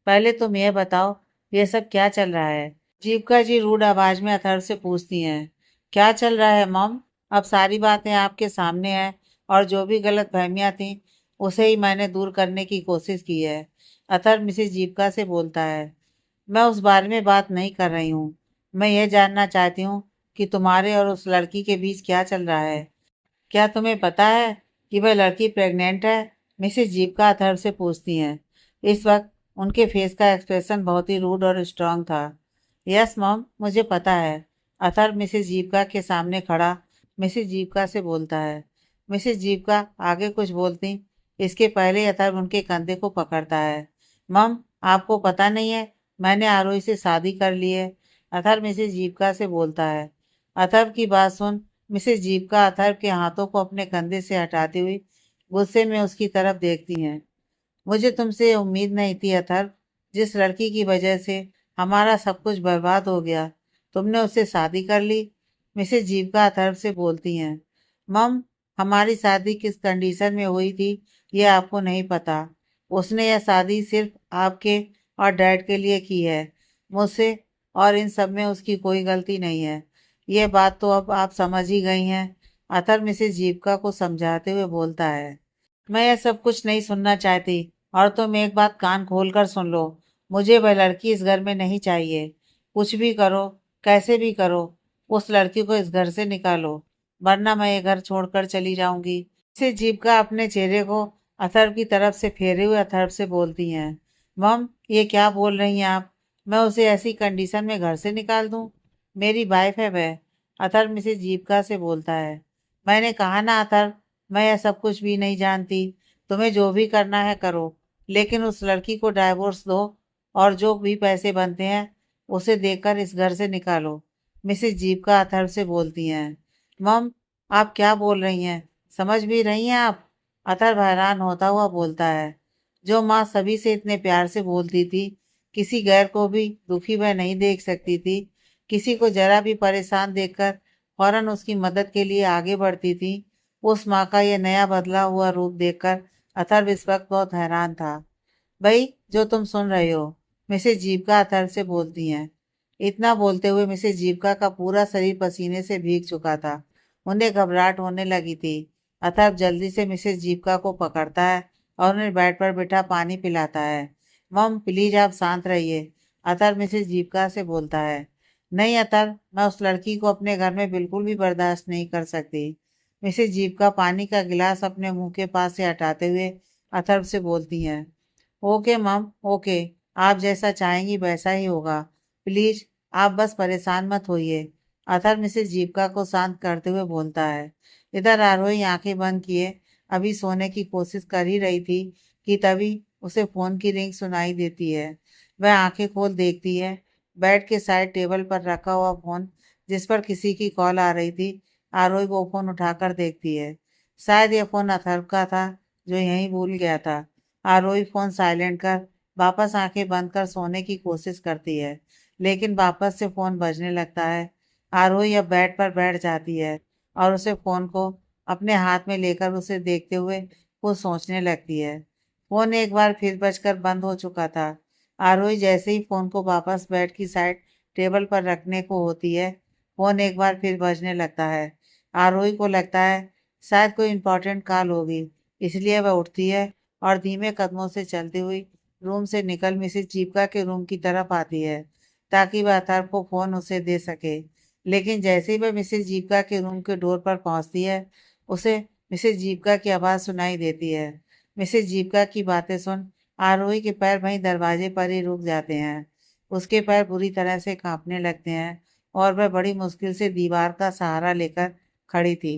S1: पहले तुम यह बताओ, ये सब क्या चल रहा है? जीविका जी रूड आवाज में अथर्व से पूछती हैं। क्या चल रहा है मॉम? अब सारी बातें आपके सामने हैं और जो भी गलत फहमियां थी उसे ही मैंने दूर करने की कोशिश की है। अथर्व मिसेस जीविका से बोलता है। मैं उस बारे में बात नहीं कर रही हूँ। मैं यह जानना चाहती हूँ कि तुम्हारे और उस लड़की के बीच क्या चल रहा है। क्या तुम्हें पता है कि वह लड़की प्रेग्नेंट है? मिसेस जीविका अथर्व से पूछती हैं। इस वक्त उनके फेस का एक्सप्रेशन बहुत ही रूड और स्ट्रांग था। यस मॉम, मुझे पता है। अथर्व मिसेस जीविका के सामने खड़ा मिसेस जीविका से बोलता है। मिसेस जीविका आगे कुछ बोलती इसके पहले ही अथर्व उनके कंधे को पकड़ता है। मॉम, आपको पता नहीं है, मैंने आरोही से शादी कर ली है। अथर्व मिसेस जीविका से बोलता है। अथर्व की बात सुन मिसेस जीविका अथर्व के हाथों को अपने कंधे से हटाती हुई गुस्से में उसकी तरफ देखती हैं। मुझे तुमसे उम्मीद नहीं थी अथर्व। जिस लड़की की वजह से हमारा सब कुछ बर्बाद हो गया, तुमने उससे शादी कर ली। मिसेस जीविका अथर्व से बोलती हैं। मम, हमारी शादी किस कंडीशन में हुई थी ये आपको नहीं पता। उसने यह शादी सिर्फ आपके और डैड के लिए की है। मुझसे और इन सब में उसकी कोई गलती नहीं है। यह बात तो अब आप समझ ही गई हैं। अथर्व मिसेस जीविका को समझाते हुए बोलता है। मैं यह सब कुछ नहीं सुनना चाहती और तुम एक बात कान खोल कर सुन लो। मुझे वह लड़की इस घर में नहीं चाहिए। कुछ भी करो, कैसे भी करो, उस लड़की को इस घर से निकालो, वरना मैं ये घर छोड़कर चली जाऊंगी। से जीविका अपने चेहरे को अथर्व की तरफ से फेरे हुए अथर्व से बोलती हैं। मम, ये क्या बोल रही हैं आप? मैं उसे ऐसी कंडीशन में घर से निकाल दूं? मेरी वाइफ है वह। अथर्व मिसेस जीविका से बोलता है। मैंने कहा ना अथर्व, मैं यह सब कुछ भी नहीं जानती। तुम्हें जो भी करना है करो, लेकिन उस लड़की को डाइवोर्स दो और जो भी पैसे बनते हैं उसे देकर इस घर से निकालो। मिसेस जीविका अथर्व से बोलती हैं। मम, आप क्या बोल रही हैं? समझ भी रही हैं आप? अथर्व हैरान होता हुआ बोलता है। जो माँ सभी से इतने प्यार से बोलती थी, किसी गैर को भी दुखी वह नहीं देख सकती थी, किसी को जरा भी परेशान देखकर फौरन उसकी मदद के लिए आगे बढ़ती थी, उस माँ का यह नया बदला हुआ रूप देखकर अथर्व इस वक्त बहुत हैरान था। भाई, जो तुम सुन रहे हो, मिसेस जीविका अथर्व से बोलती हैं। इतना बोलते हुए मिसेस जीविका का पूरा शरीर पसीने से भीग चुका था। उन्हें घबराहट होने लगी थी। अथर्व जल्दी से मिसेस जीविका को पकड़ता है और उन्हें बेड पर बिठा पानी पिलाता है। मम, प्लीज आप शांत रहिए। अथर्व मिसेस जीविका से बोलता है। नहीं अथर्व, मैं उस लड़की को अपने घर में बिल्कुल भी बर्दाश्त नहीं कर सकती। मिसेस जीविका पानी का गिलास अपने मुंह के पास से हटाते हुए अथर्व से बोलती हैं। ओके मम, ओके। आप जैसा चाहेंगी वैसा ही होगा। प्लीज आप बस परेशान मत होइए। अथर्व मिसेस जीविका को शांत करते हुए बोलता है। इधर आरोही आंखें बंद किए अभी सोने की कोशिश कर ही रही थी कि तभी उसे फोन की रिंग सुनाई देती है। वह आंखें खोल देखती है। बेड के साइड टेबल पर रखा हुआ फोन जिस पर किसी की कॉल आ रही थी। आरोही वो फोन उठाकर देखती है। शायद यह फोन अथर्व का था, जो यहीं भूल गया था। आरोही फोन साइलेंट कर वापस आंखें बंद कर सोने की कोशिश करती है, लेकिन वापस से फोन बजने लगता है। आरोही अब बेड पर बैठ जाती है और उसे फोन को अपने हाथ में लेकर उसे देखते हुए कुछ सोचने लगती है। फोन एक बार फिर बजकर बंद हो चुका था। आरोही जैसे ही फोन को वापस बेड की साइड टेबल पर रखने को होती है, फोन एक बार फिर बजने लगता है। आरोही को लगता है शायद कोई इम्पोर्टेंट कॉल होगी, इसलिए वह उठती है और धीमे कदमों से चलती हुई रूम से निकल मिसेज जीविका के रूम की तरफ आती है ताकि वह अथर्व को फोन उसे दे सके। लेकिन जैसे ही वह मिसेज जीविका के रूम के डोर पर पहुंचती है, उसे मिसेज जीविका की आवाज़ सुनाई देती है। मिसेज जीविका की बातें सुन आरोही के पैर वहीं दरवाजे पर ही रुक जाते हैं। उसके पैर बुरी तरह से कांपने लगते हैं और वह बड़ी मुश्किल से दीवार का सहारा लेकर खड़ी थी।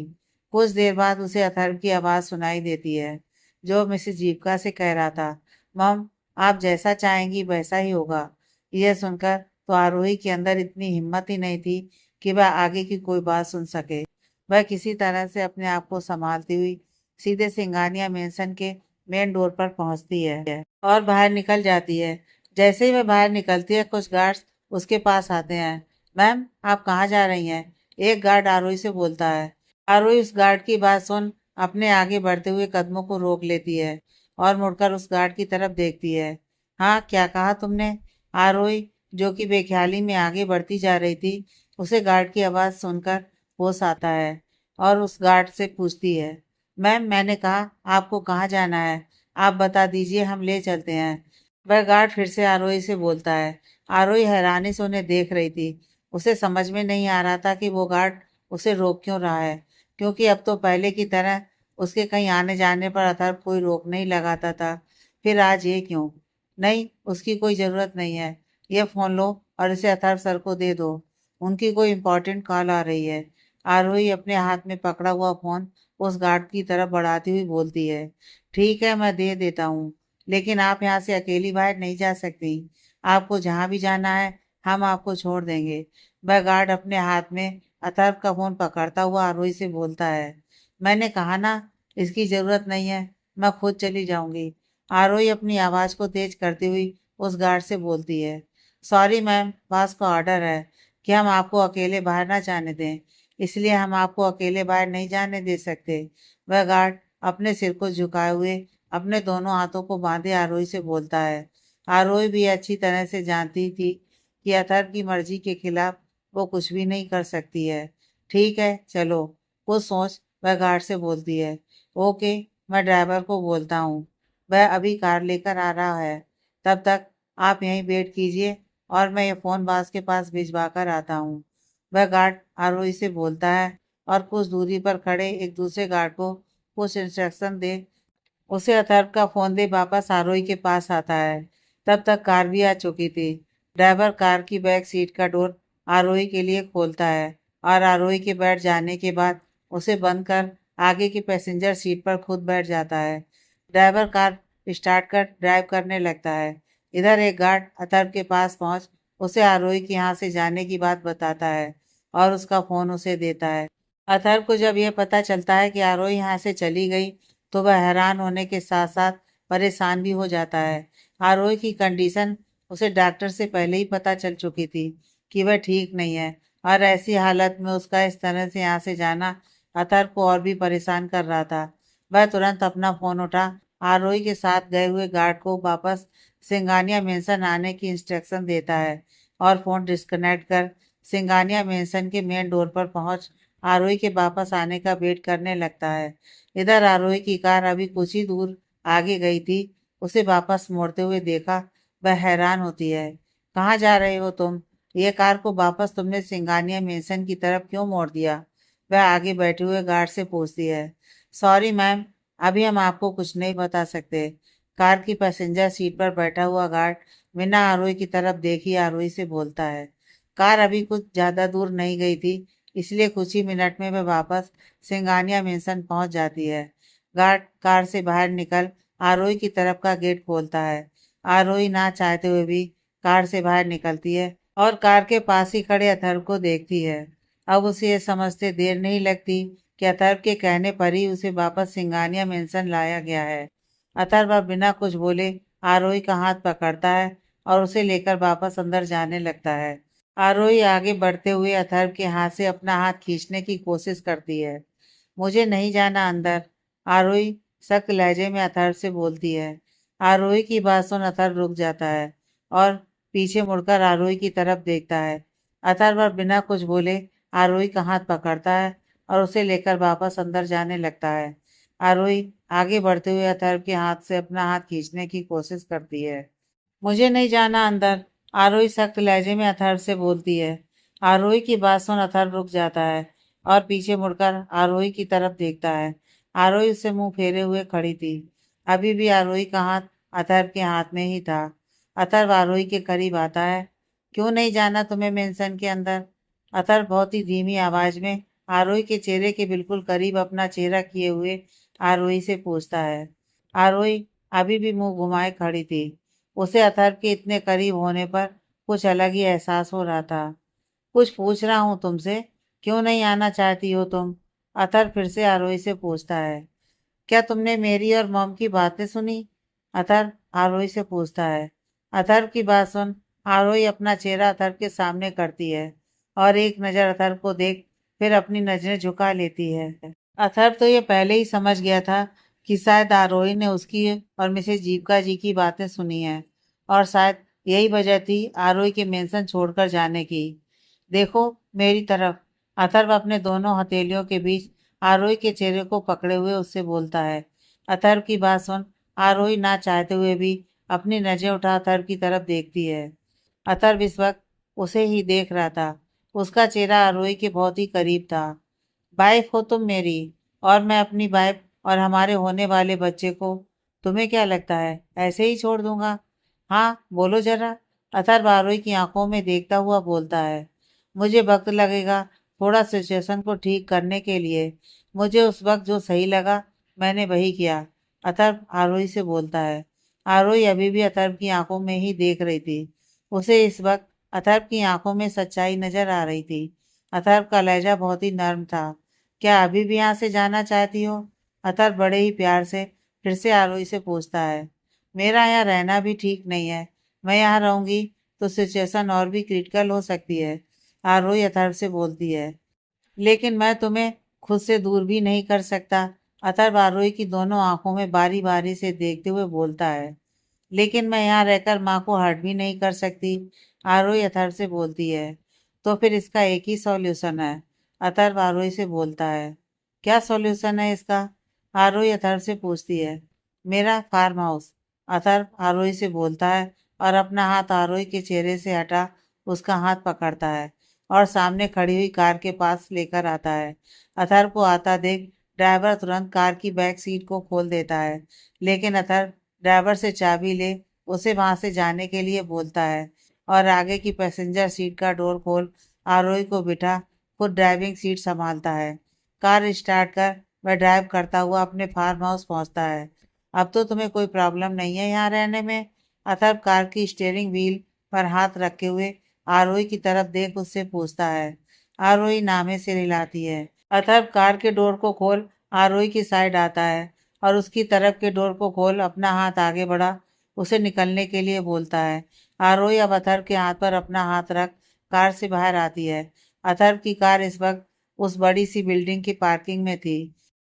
S1: कुछ देर बाद उसे अथर्व की आवाज़ सुनाई देती है, जो मिसेज जीविका से कह रहा था, मम, आप जैसा चाहेंगी वैसा ही होगा। यह सुनकर तो आरोही के अंदर इतनी हिम्मत ही नहीं थी कि वह आगे की कोई बात सुन सके। वह किसी तरह से अपने आप को संभालती हुई सीधे सिंगानिया मेंशन के मेन डोर पर पहुंचती है और बाहर निकल जाती है। जैसे ही वह बाहर निकलती है, कुछ गार्ड्स उसके पास आते हैं। मैम, आप कहाँ जा रही हैं? एक गार्ड आरोही से बोलता है। आरोही उस गार्ड की बात सुन अपने आगे बढ़ते हुए कदमों को रोक लेती है और मुड़कर उस गार्ड की तरफ देखती है। हाँ, क्या कहा तुमने? आरोही, जो कि बेख्याली में आगे बढ़ती जा रही थी, उसे गार्ड की आवाज़ सुनकर होश आता है और उस गार्ड से पूछती है, मैम, मैंने कहा आपको कहाँ जाना है? आप बता दीजिए, हम ले चलते हैं। वह गार्ड फिर से आरोही से बोलता है। आरोही हैरानी से उन्हें देख रही थी। उसे समझ में नहीं आ रहा था कि वो गार्ड उसे रोक क्यों रहा है, क्योंकि अब तो पहले की तरह उसके कहीं आने जाने पर अथर्व कोई रोक नहीं लगाता था। फिर आज ये क्यों? नहीं, उसकी कोई ज़रूरत नहीं है। ये फ़ोन लो और इसे अथर्व सर को दे दो। उनकी कोई इम्पोर्टेंट कॉल आ रही है। आरोही अपने हाथ में पकड़ा हुआ फ़ोन उस गार्ड की तरफ बढ़ाती हुई बोलती है, ठीक है, मैं दे देता हूँ, लेकिन आप यहाँ से अकेली बाहर नहीं जा सकती। आपको जहाँ भी जाना है, हम आपको छोड़ देंगे। वह गार्ड अपने हाथ में अथर्व का फोन पकड़ता हुआ आरोही से बोलता है, मैंने कहा ना, इसकी जरूरत नहीं है, मैं खुद चली जाऊंगी। आरोही अपनी आवाज को तेज करती हुई उस गार्ड से बोलती है, सॉरी मैम, बॉस का ऑर्डर है कि हम आपको अकेले बाहर ना जाने दें, इसलिए हम आपको अकेले बाहर नहीं जाने दे सकते। वह गार्ड अपने सिर को झुकाए हुए अपने दोनों हाथों को बांधे आरोही से बोलता है। आरोही भी अच्छी तरह से जानती थी कि अथर्व की मर्जी के खिलाफ वो कुछ भी नहीं कर सकती है। ठीक है, चलो, कुछ सोच वह गार्ड से बोलती है। ओके, मैं ड्राइवर को बोलता हूँ, वह अभी कार लेकर आ रहा है। तब तक आप यहीं वेट कीजिए और मैं ये फ़ोन बास के पास भिजवा कर आता हूँ। वह गार्ड आरोही से बोलता है और कुछ दूरी पर खड़े एक दूसरे गार्ड को कुछ इंस्ट्रक्शन दे उसे अथर्व का फोन दे वापस आरोही के पास आता है। तब तक कार भी आ चुकी थी। ड्राइवर कार की बैक सीट का डोर आरोही के लिए खोलता है और आरोही के बैठ जाने के बाद उसे बंद कर आगे की पैसेंजर सीट पर खुद बैठ जाता है। ड्राइवर कार स्टार्ट कर ड्राइव करने लगता है। इधर एक गार्ड अथर्व के पास पहुंच उसे आरोही के यहाँ से जाने की बात बताता है और उसका फोन उसे देता है। अथर्व को जब यह पता चलता है कि आरोही यहाँ से चली गई, तो वह हैरान होने के साथ साथ परेशान भी हो जाता है। आरोही की कंडीशन उसे डॉक्टर से पहले ही पता चल चुकी थी कि वह ठीक नहीं है और ऐसी हालत में उसका इस तरह से यहाँ से जाना अथर्व को और भी परेशान कर रहा था। वह तुरंत अपना फोन उठा आरोही के साथ गए हुए गार्ड को वापस सिंगानिया मेंशन आने की इंस्ट्रक्शन देता है और फोन डिस्कनेक्ट कर सिंगानिया मेंशन के मेन डोर पर पहुंच आरोही के वापस आने का वेट करने लगता है। इधर आरोही की कार अभी कुछ ही दूर आगे गई थी। उसे वापस मोड़ते हुए देखा, वह हैरान होती है। कहाँ जा रहे हो तुम? ये कार को वापस तुमने सिंगानिया मेंशन की तरफ क्यों मोड़ दिया? वह आगे बैठे हुए गार्ड से पूछती है। सॉरी मैम, अभी हम आपको कुछ नहीं बता सकते। कार की पैसेंजर सीट पर बैठा हुआ गार्ड बिना आरोही की तरफ देखी आरोही से बोलता है। कार अभी कुछ ज्यादा दूर नहीं गई थी, इसलिए कुछ ही मिनट में वह वापस सिंगानिया मेंशन पहुंच जाती है। गार्ड कार से बाहर निकल आरोही की तरफ का गेट खोलता है। आरोही ना चाहते हुए भी कार से बाहर निकलती है और कार के पास ही खड़े अथर्व को देखती है। अब उसे ये समझते देर नहीं लगती कि अथर्व के कहने पर ही उसे वापस सिंगानिया मेंशन लाया गया है। अथर्व अब बिना कुछ बोले आरोही का हाथ पकड़ता है और उसे लेकर वापस अंदर जाने लगता है। आरोही आगे बढ़ते हुए अथर्व के हाथ से अपना हाथ खींचने की कोशिश करती है। मुझे नहीं जाना अंदर, आरोही सख्त लहजे में अथर्व से बोलती है। आरोही की बात सुन अथर्व रुक जाता है और पीछे मुड़कर आरोही की तरफ देखता है। अथर्व अब बिना कुछ बोले आरोही का हाथ पकड़ता है और उसे लेकर वापस अंदर जाने लगता है। आरोही आगे बढ़ते हुए अथर्व के हाथ से अपना हाथ खींचने की कोशिश करती है। मुझे नहीं जाना अंदर, आरोही सख्त लहजे में अथर्व से बोलती है। आरोही की बात सुन अथर्व रुक जाता है और पीछे मुड़कर आरोही की तरफ देखता है। आरोही उससे मुंह फेरे हुए खड़ी थी। अभी भी आरोही का हाथ अथर्व के हाथ में ही था। अथर्व आरोही के करीब आता है। क्यों नहीं जाना तुम्हें मेंशन के अंदर? अथर्व बहुत ही धीमी आवाज में आरोही के चेहरे के बिल्कुल करीब अपना चेहरा किए हुए आरोही से पूछता है। आरोही अभी भी मुंह घुमाए खड़ी थी। उसे अथर्व के इतने करीब होने पर कुछ अलग ही एहसास हो रहा था। कुछ पूछ रहा हूँ तुमसे, क्यों नहीं आना चाहती हो तुम? अथर्व फिर से आरोही से पूछता है। क्या तुमने मेरी और मॉम की बातें सुनी? अथर्व आरोही से पूछता है। अथर्व की बात सुन आरोही अपना चेहरा अथर्व के सामने करती है और एक नज़र अथर्व को देख फिर अपनी नजरें झुका लेती है। अथर्व तो ये पहले ही समझ गया था कि शायद आरोही ने उसकी और मिसेज जीविका जी की बातें सुनी हैं और शायद यही वजह थी आरोही के मेंशन छोड़कर जाने की। देखो मेरी तरफ। अथर्व अपने दोनों हथेलियों के बीच आरोही के चेहरे को पकड़े हुए उससे बोलता है। अथर्व की बात सुन आरोही ना चाहते हुए भी अपनी नजरें उठा अथर्व की तरफ देखती है। अथर्व इस वक्त उसे ही देख रहा था। उसका चेहरा आरोही के बहुत ही करीब था। वाइफ हो तुम मेरी, और मैं अपनी वाइफ और हमारे होने वाले बच्चे को, तुम्हें क्या लगता है ऐसे ही छोड़ दूंगा? हाँ बोलो जरा। अथर्व आरोही की आंखों में देखता हुआ बोलता है। मुझे वक्त लगेगा थोड़ा सिचुएशन को ठीक करने के लिए। मुझे उस वक्त जो सही लगा मैंने वही किया। अथर्व आरोही से बोलता है। आरोही अभी भी अथर्व की आंखों में ही देख रही थी। उसे इस वक्त अथर्व की आंखों में सच्चाई नजर आ रही थी। अथर्व का लहजा बहुत ही नर्म था। क्या अभी भी यहाँ से जाना चाहती हो? अथर्व बड़े ही प्यार से फिर से आरोही से पूछता है। मेरा यहाँ रहना भी ठीक नहीं है। मैं यहाँ रहूंगी तो सिचुएशन और भी क्रिटिकल हो सकती है। आरोही अथर्व से बोलती है। लेकिन मैं तुम्हें खुद से दूर भी नहीं कर सकता। अथर्व आरोही की दोनों आंखों में बारी बारी से देखते हुए बोलता है। लेकिन मैं यहाँ रहकर माँ को हर्ट भी नहीं कर सकती। आरोही अथर्व से बोलती है। तो फिर इसका एक ही सॉल्यूशन है। अथर्व आरोही से बोलता है। क्या सॉल्यूशन है इसका? आरोही अथर्व से पूछती है। मेरा फार्म हाउस। अथर्व आरोही से बोलता है और अपना हाथ आरोही के चेहरे से हटा उसका हाथ पकड़ता है और सामने खड़ी हुई कार के पास लेकर आता है। अथर्व को आता देख ड्राइवर तुरंत कार की बैक सीट को खोल देता है। लेकिन अथर्व ड्राइवर से चाबी ले उसे वहां से जाने के लिए बोलता है और आगे की पैसेंजर सीट का डोर खोल आरोही को बिठा खुद ड्राइविंग सीट संभालता है। कार स्टार्ट कर वह ड्राइव करता हुआ अपने फार्म हाउस पहुंचता है। अब तो तुम्हें कोई प्रॉब्लम नहीं है यहाँ रहने में? अथर्व कार की स्टीयरिंग व्हील पर हाथ रखे हुए आरोही की तरफ देख उससे पूछता है। आरोही नामे से हिलाती है। अथर्व कार के डोर को खोल आरोही की साइड आता है और उसकी तरफ के डोर को खोल अपना हाथ आगे बढ़ा उसे निकलने के लिए बोलता है। आरोही अब अथर्व के हाथ पर अपना हाथ रख कार से बाहर आती है। अथर्व की कार इस वक्त उस बड़ी सी बिल्डिंग की पार्किंग में थी।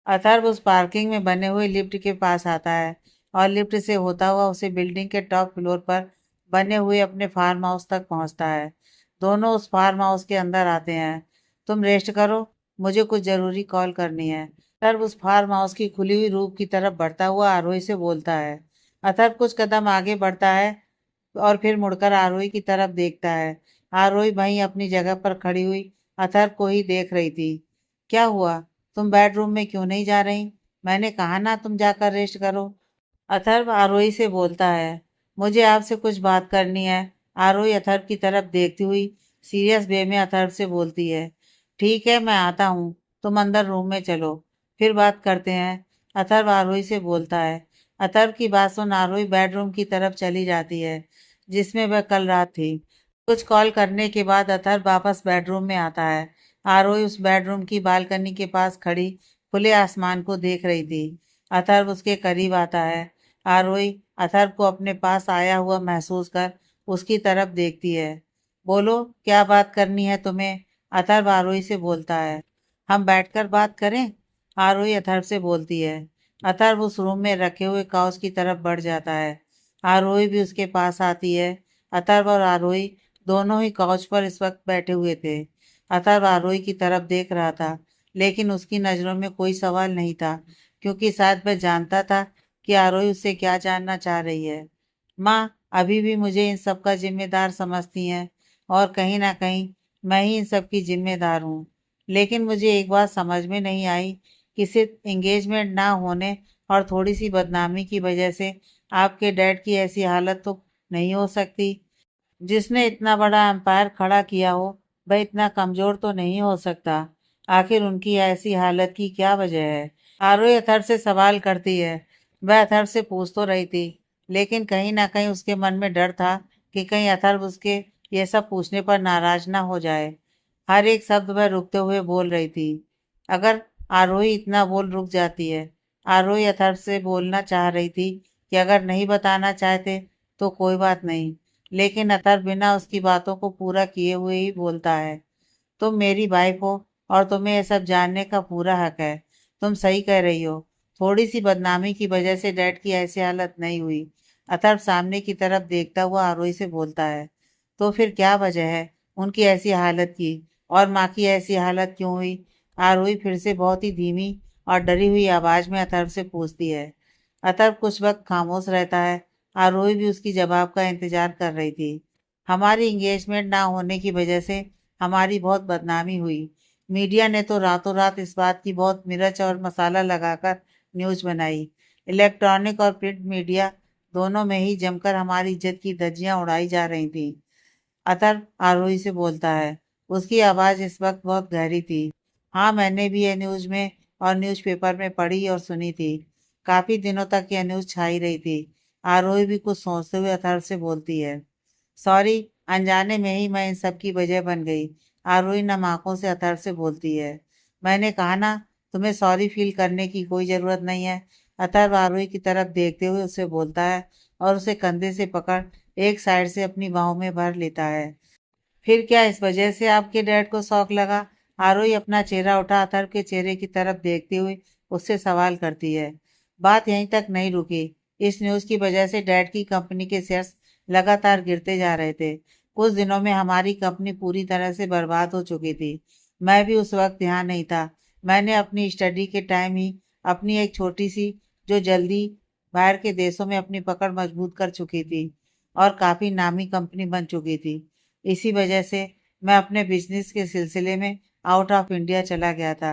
S1: अथर्व उस पार्किंग में बने हुए लिफ्ट के पास आता है और लिफ्ट से होता हुआ उसे बिल्डिंग के टॉप फ्लोर पर बने हुए अपने फार्म हाउस तक पहुंचता है। दोनों उस फार्म हाउस के अंदर आते हैं। तुम रेस्ट करो, मुझे कुछ जरूरी कॉल करनी है। अथर्व उस फार्म हाउस की खुली हुई रूफ की तरफ बढ़ता हुआ आरोही से बोलता है। अथर्व कुछ कदम आगे बढ़ता है और फिर मुड़कर आरोही की तरफ देखता है। आरोही वहीं अपनी जगह पर खड़ी हुई अथर्व को ही देख रही थी। क्या हुआ? तुम बेडरूम में क्यों नहीं जा रही? मैंने कहा ना तुम जाकर रेस्ट करो। अथर्व आरोही से बोलता है। मुझे आपसे कुछ बात करनी है। आरोही अथर्व की तरफ देखती हुई सीरियस वे में अथर्व से बोलती है। ठीक है मैं आता हूँ, तुम अंदर रूम में चलो, फिर बात करते हैं। अथर्व आरोही से बोलता है। अथर्व की बात सुन आरोही बेडरूम की तरफ चली जाती है जिसमें वह कल रात थी। कुछ कॉल करने के बाद अथर्व वापस बेडरूम में आता है। आरोही उस बेडरूम की बालकनी के पास खड़ी खुले आसमान को देख रही थी। अथर्व उसके करीब आता है। आरोही अथर्व को अपने पास आया हुआ महसूस कर उसकी तरफ देखती है। बोलो क्या बात करनी है तुम्हें? अथर्व आरोही से बोलता है। हम बैठकर बात करें? आरोही अथर्व से बोलती है। अथर्व उस रूम में रखे हुए काउच की तरफ बढ़ जाता है। आरोही भी उसके पास आती है। अथर्व और आरोही दोनों ही काउच पर इस वक्त बैठे हुए थे। अथर्व आरोही की तरफ देख रहा था लेकिन उसकी नज़रों में कोई सवाल नहीं था, क्योंकि शायद वह जानता था कि आरोही उससे क्या जानना चाह रही है। माँ अभी भी मुझे इन सब का जिम्मेदार समझती हैं, और कहीं ना कहीं मैं ही इन सब की जिम्मेदार हूँ। लेकिन मुझे एक बात समझ में नहीं आई कि सिर्फ एंगेजमेंट ना होने और थोड़ी सी बदनामी की वजह से आपके डैड की ऐसी हालत तो नहीं हो सकती। जिसने इतना बड़ा एम्पायर खड़ा किया हो, वह इतना कमजोर तो नहीं हो सकता। आखिर उनकी ऐसी हालत की क्या वजह है? आरोही अथर्व से सवाल करती है। वह अथर्व से पूछ तो रही थी, लेकिन कहीं ना कहीं उसके मन में डर था कि कहीं अथर्व उसके ये सब पूछने पर नाराज ना हो जाए। हर एक शब्द वह रुकते हुए बोल रही थी। अगर आरोही इतना बोल रुक जाती है। आरोही अथर्व से बोलना चाह रही थी कि अगर नहीं बताना चाहते तो कोई बात नहीं, लेकिन अतर्व बिना उसकी बातों को पूरा किए हुए ही बोलता है। तुम मेरी वाइफ हो और तुम्हें यह सब जानने का पूरा हक है। तुम सही कह रही हो। थोड़ी सी बदनामी की वजह से डैड की ऐसी हालत नहीं हुई। अतर्व सामने की तरफ देखता हुआ आरोही से बोलता है। तो फिर क्या वजह है उनकी ऐसी हालत की, और माँ की ऐसी हालत क्यों हुई? आरोही फिर से बहुत ही धीमी और डरी हुई आवाज में अतर्व से पूछती है। अतर्व कुछ वक्त खामोश रहता है। आरोही भी उसकी जवाब का इंतजार कर रही थी। हमारी इंगेजमेंट ना होने की वजह से हमारी बहुत बदनामी हुई। मीडिया ने तो रातों रात इस बात की बहुत मिर्च और मसाला लगाकर न्यूज बनाई। इलेक्ट्रॉनिक और प्रिंट मीडिया दोनों में ही जमकर हमारी इज्जत की धज्जियां उड़ाई जा रही थी। अतर्व आरोही से बोलता है। उसकी आवाज़ इस वक्त बहुत गहरी थी। हाँ, मैंने भी यह न्यूज़ में और न्यूज़पेपर में पढ़ी और सुनी थी। काफ़ी दिनों तक यह न्यूज़ छाई रही थी। आरोही भी कुछ सोचते हुए अतर्व से बोलती है। सॉरी, अनजाने में ही मैं इन सब की वजह बन गई। आरोही नम आंखों से अतर्व से बोलती है। मैंने कहा ना, तुम्हें सॉरी फील करने की कोई ज़रूरत नहीं है। अतर्व आरोही की तरफ देखते हुए उससे बोलता है, और उसे कंधे से पकड़ एक साइड से अपनी बाहों में भर लेता है। फिर क्या इस वजह से आपके डैड को शौक लगा? आरोही अपना चेहरा उठा अथर्व के चेहरे की तरफ देखती हुई उससे सवाल करती है। बात यहीं तक नहीं रुकी। इस न्यूज़ की वजह से डैड की कंपनी के शेयर्स लगातार गिरते जा रहे थे। कुछ दिनों में हमारी कंपनी पूरी तरह से बर्बाद हो चुकी थी। मैं भी उस वक्त यहाँ नहीं था। मैंने अपनी स्टडी के टाइम ही अपनी एक छोटी सी, जो जल्दी बाहर के देशों में अपनी पकड़ मजबूत कर चुकी थी और काफ़ी नामी कंपनी बन चुकी थी। इसी वजह से मैं अपने बिजनेस के सिलसिले में आउट ऑफ इंडिया चला गया था।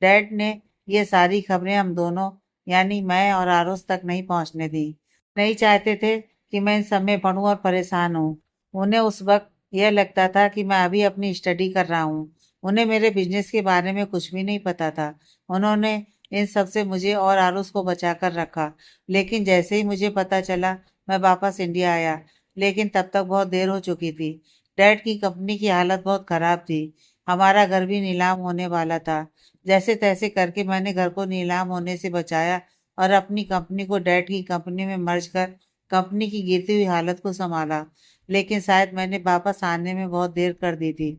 S1: डैड ने ये सारी खबरें हम दोनों, यानी मैं और आरोस तक नहीं पहुंचने दी। नहीं चाहते थे कि मैं इन सब में पढ़ूं और परेशान हूँ। उन्हें उस वक्त यह लगता था कि मैं अभी अपनी स्टडी कर रहा हूँ। उन्हें मेरे बिजनेस के बारे में कुछ भी नहीं पता था। उन्होंने इन सब से मुझे और आरुष को बचा कर रखा। लेकिन जैसे ही मुझे पता चला, मैं वापस इंडिया आया। लेकिन तब तक बहुत देर हो चुकी थी। डैड की कंपनी की हालत बहुत खराब थी। हमारा घर भी नीलाम होने वाला था। जैसे तैसे करके मैंने घर को नीलाम होने से बचाया और अपनी कंपनी को डैड की कंपनी में मर्ज कर कंपनी की गिरती हुई हालत को संभाला। लेकिन शायद मैंने वापस आने में बहुत देर कर दी थी।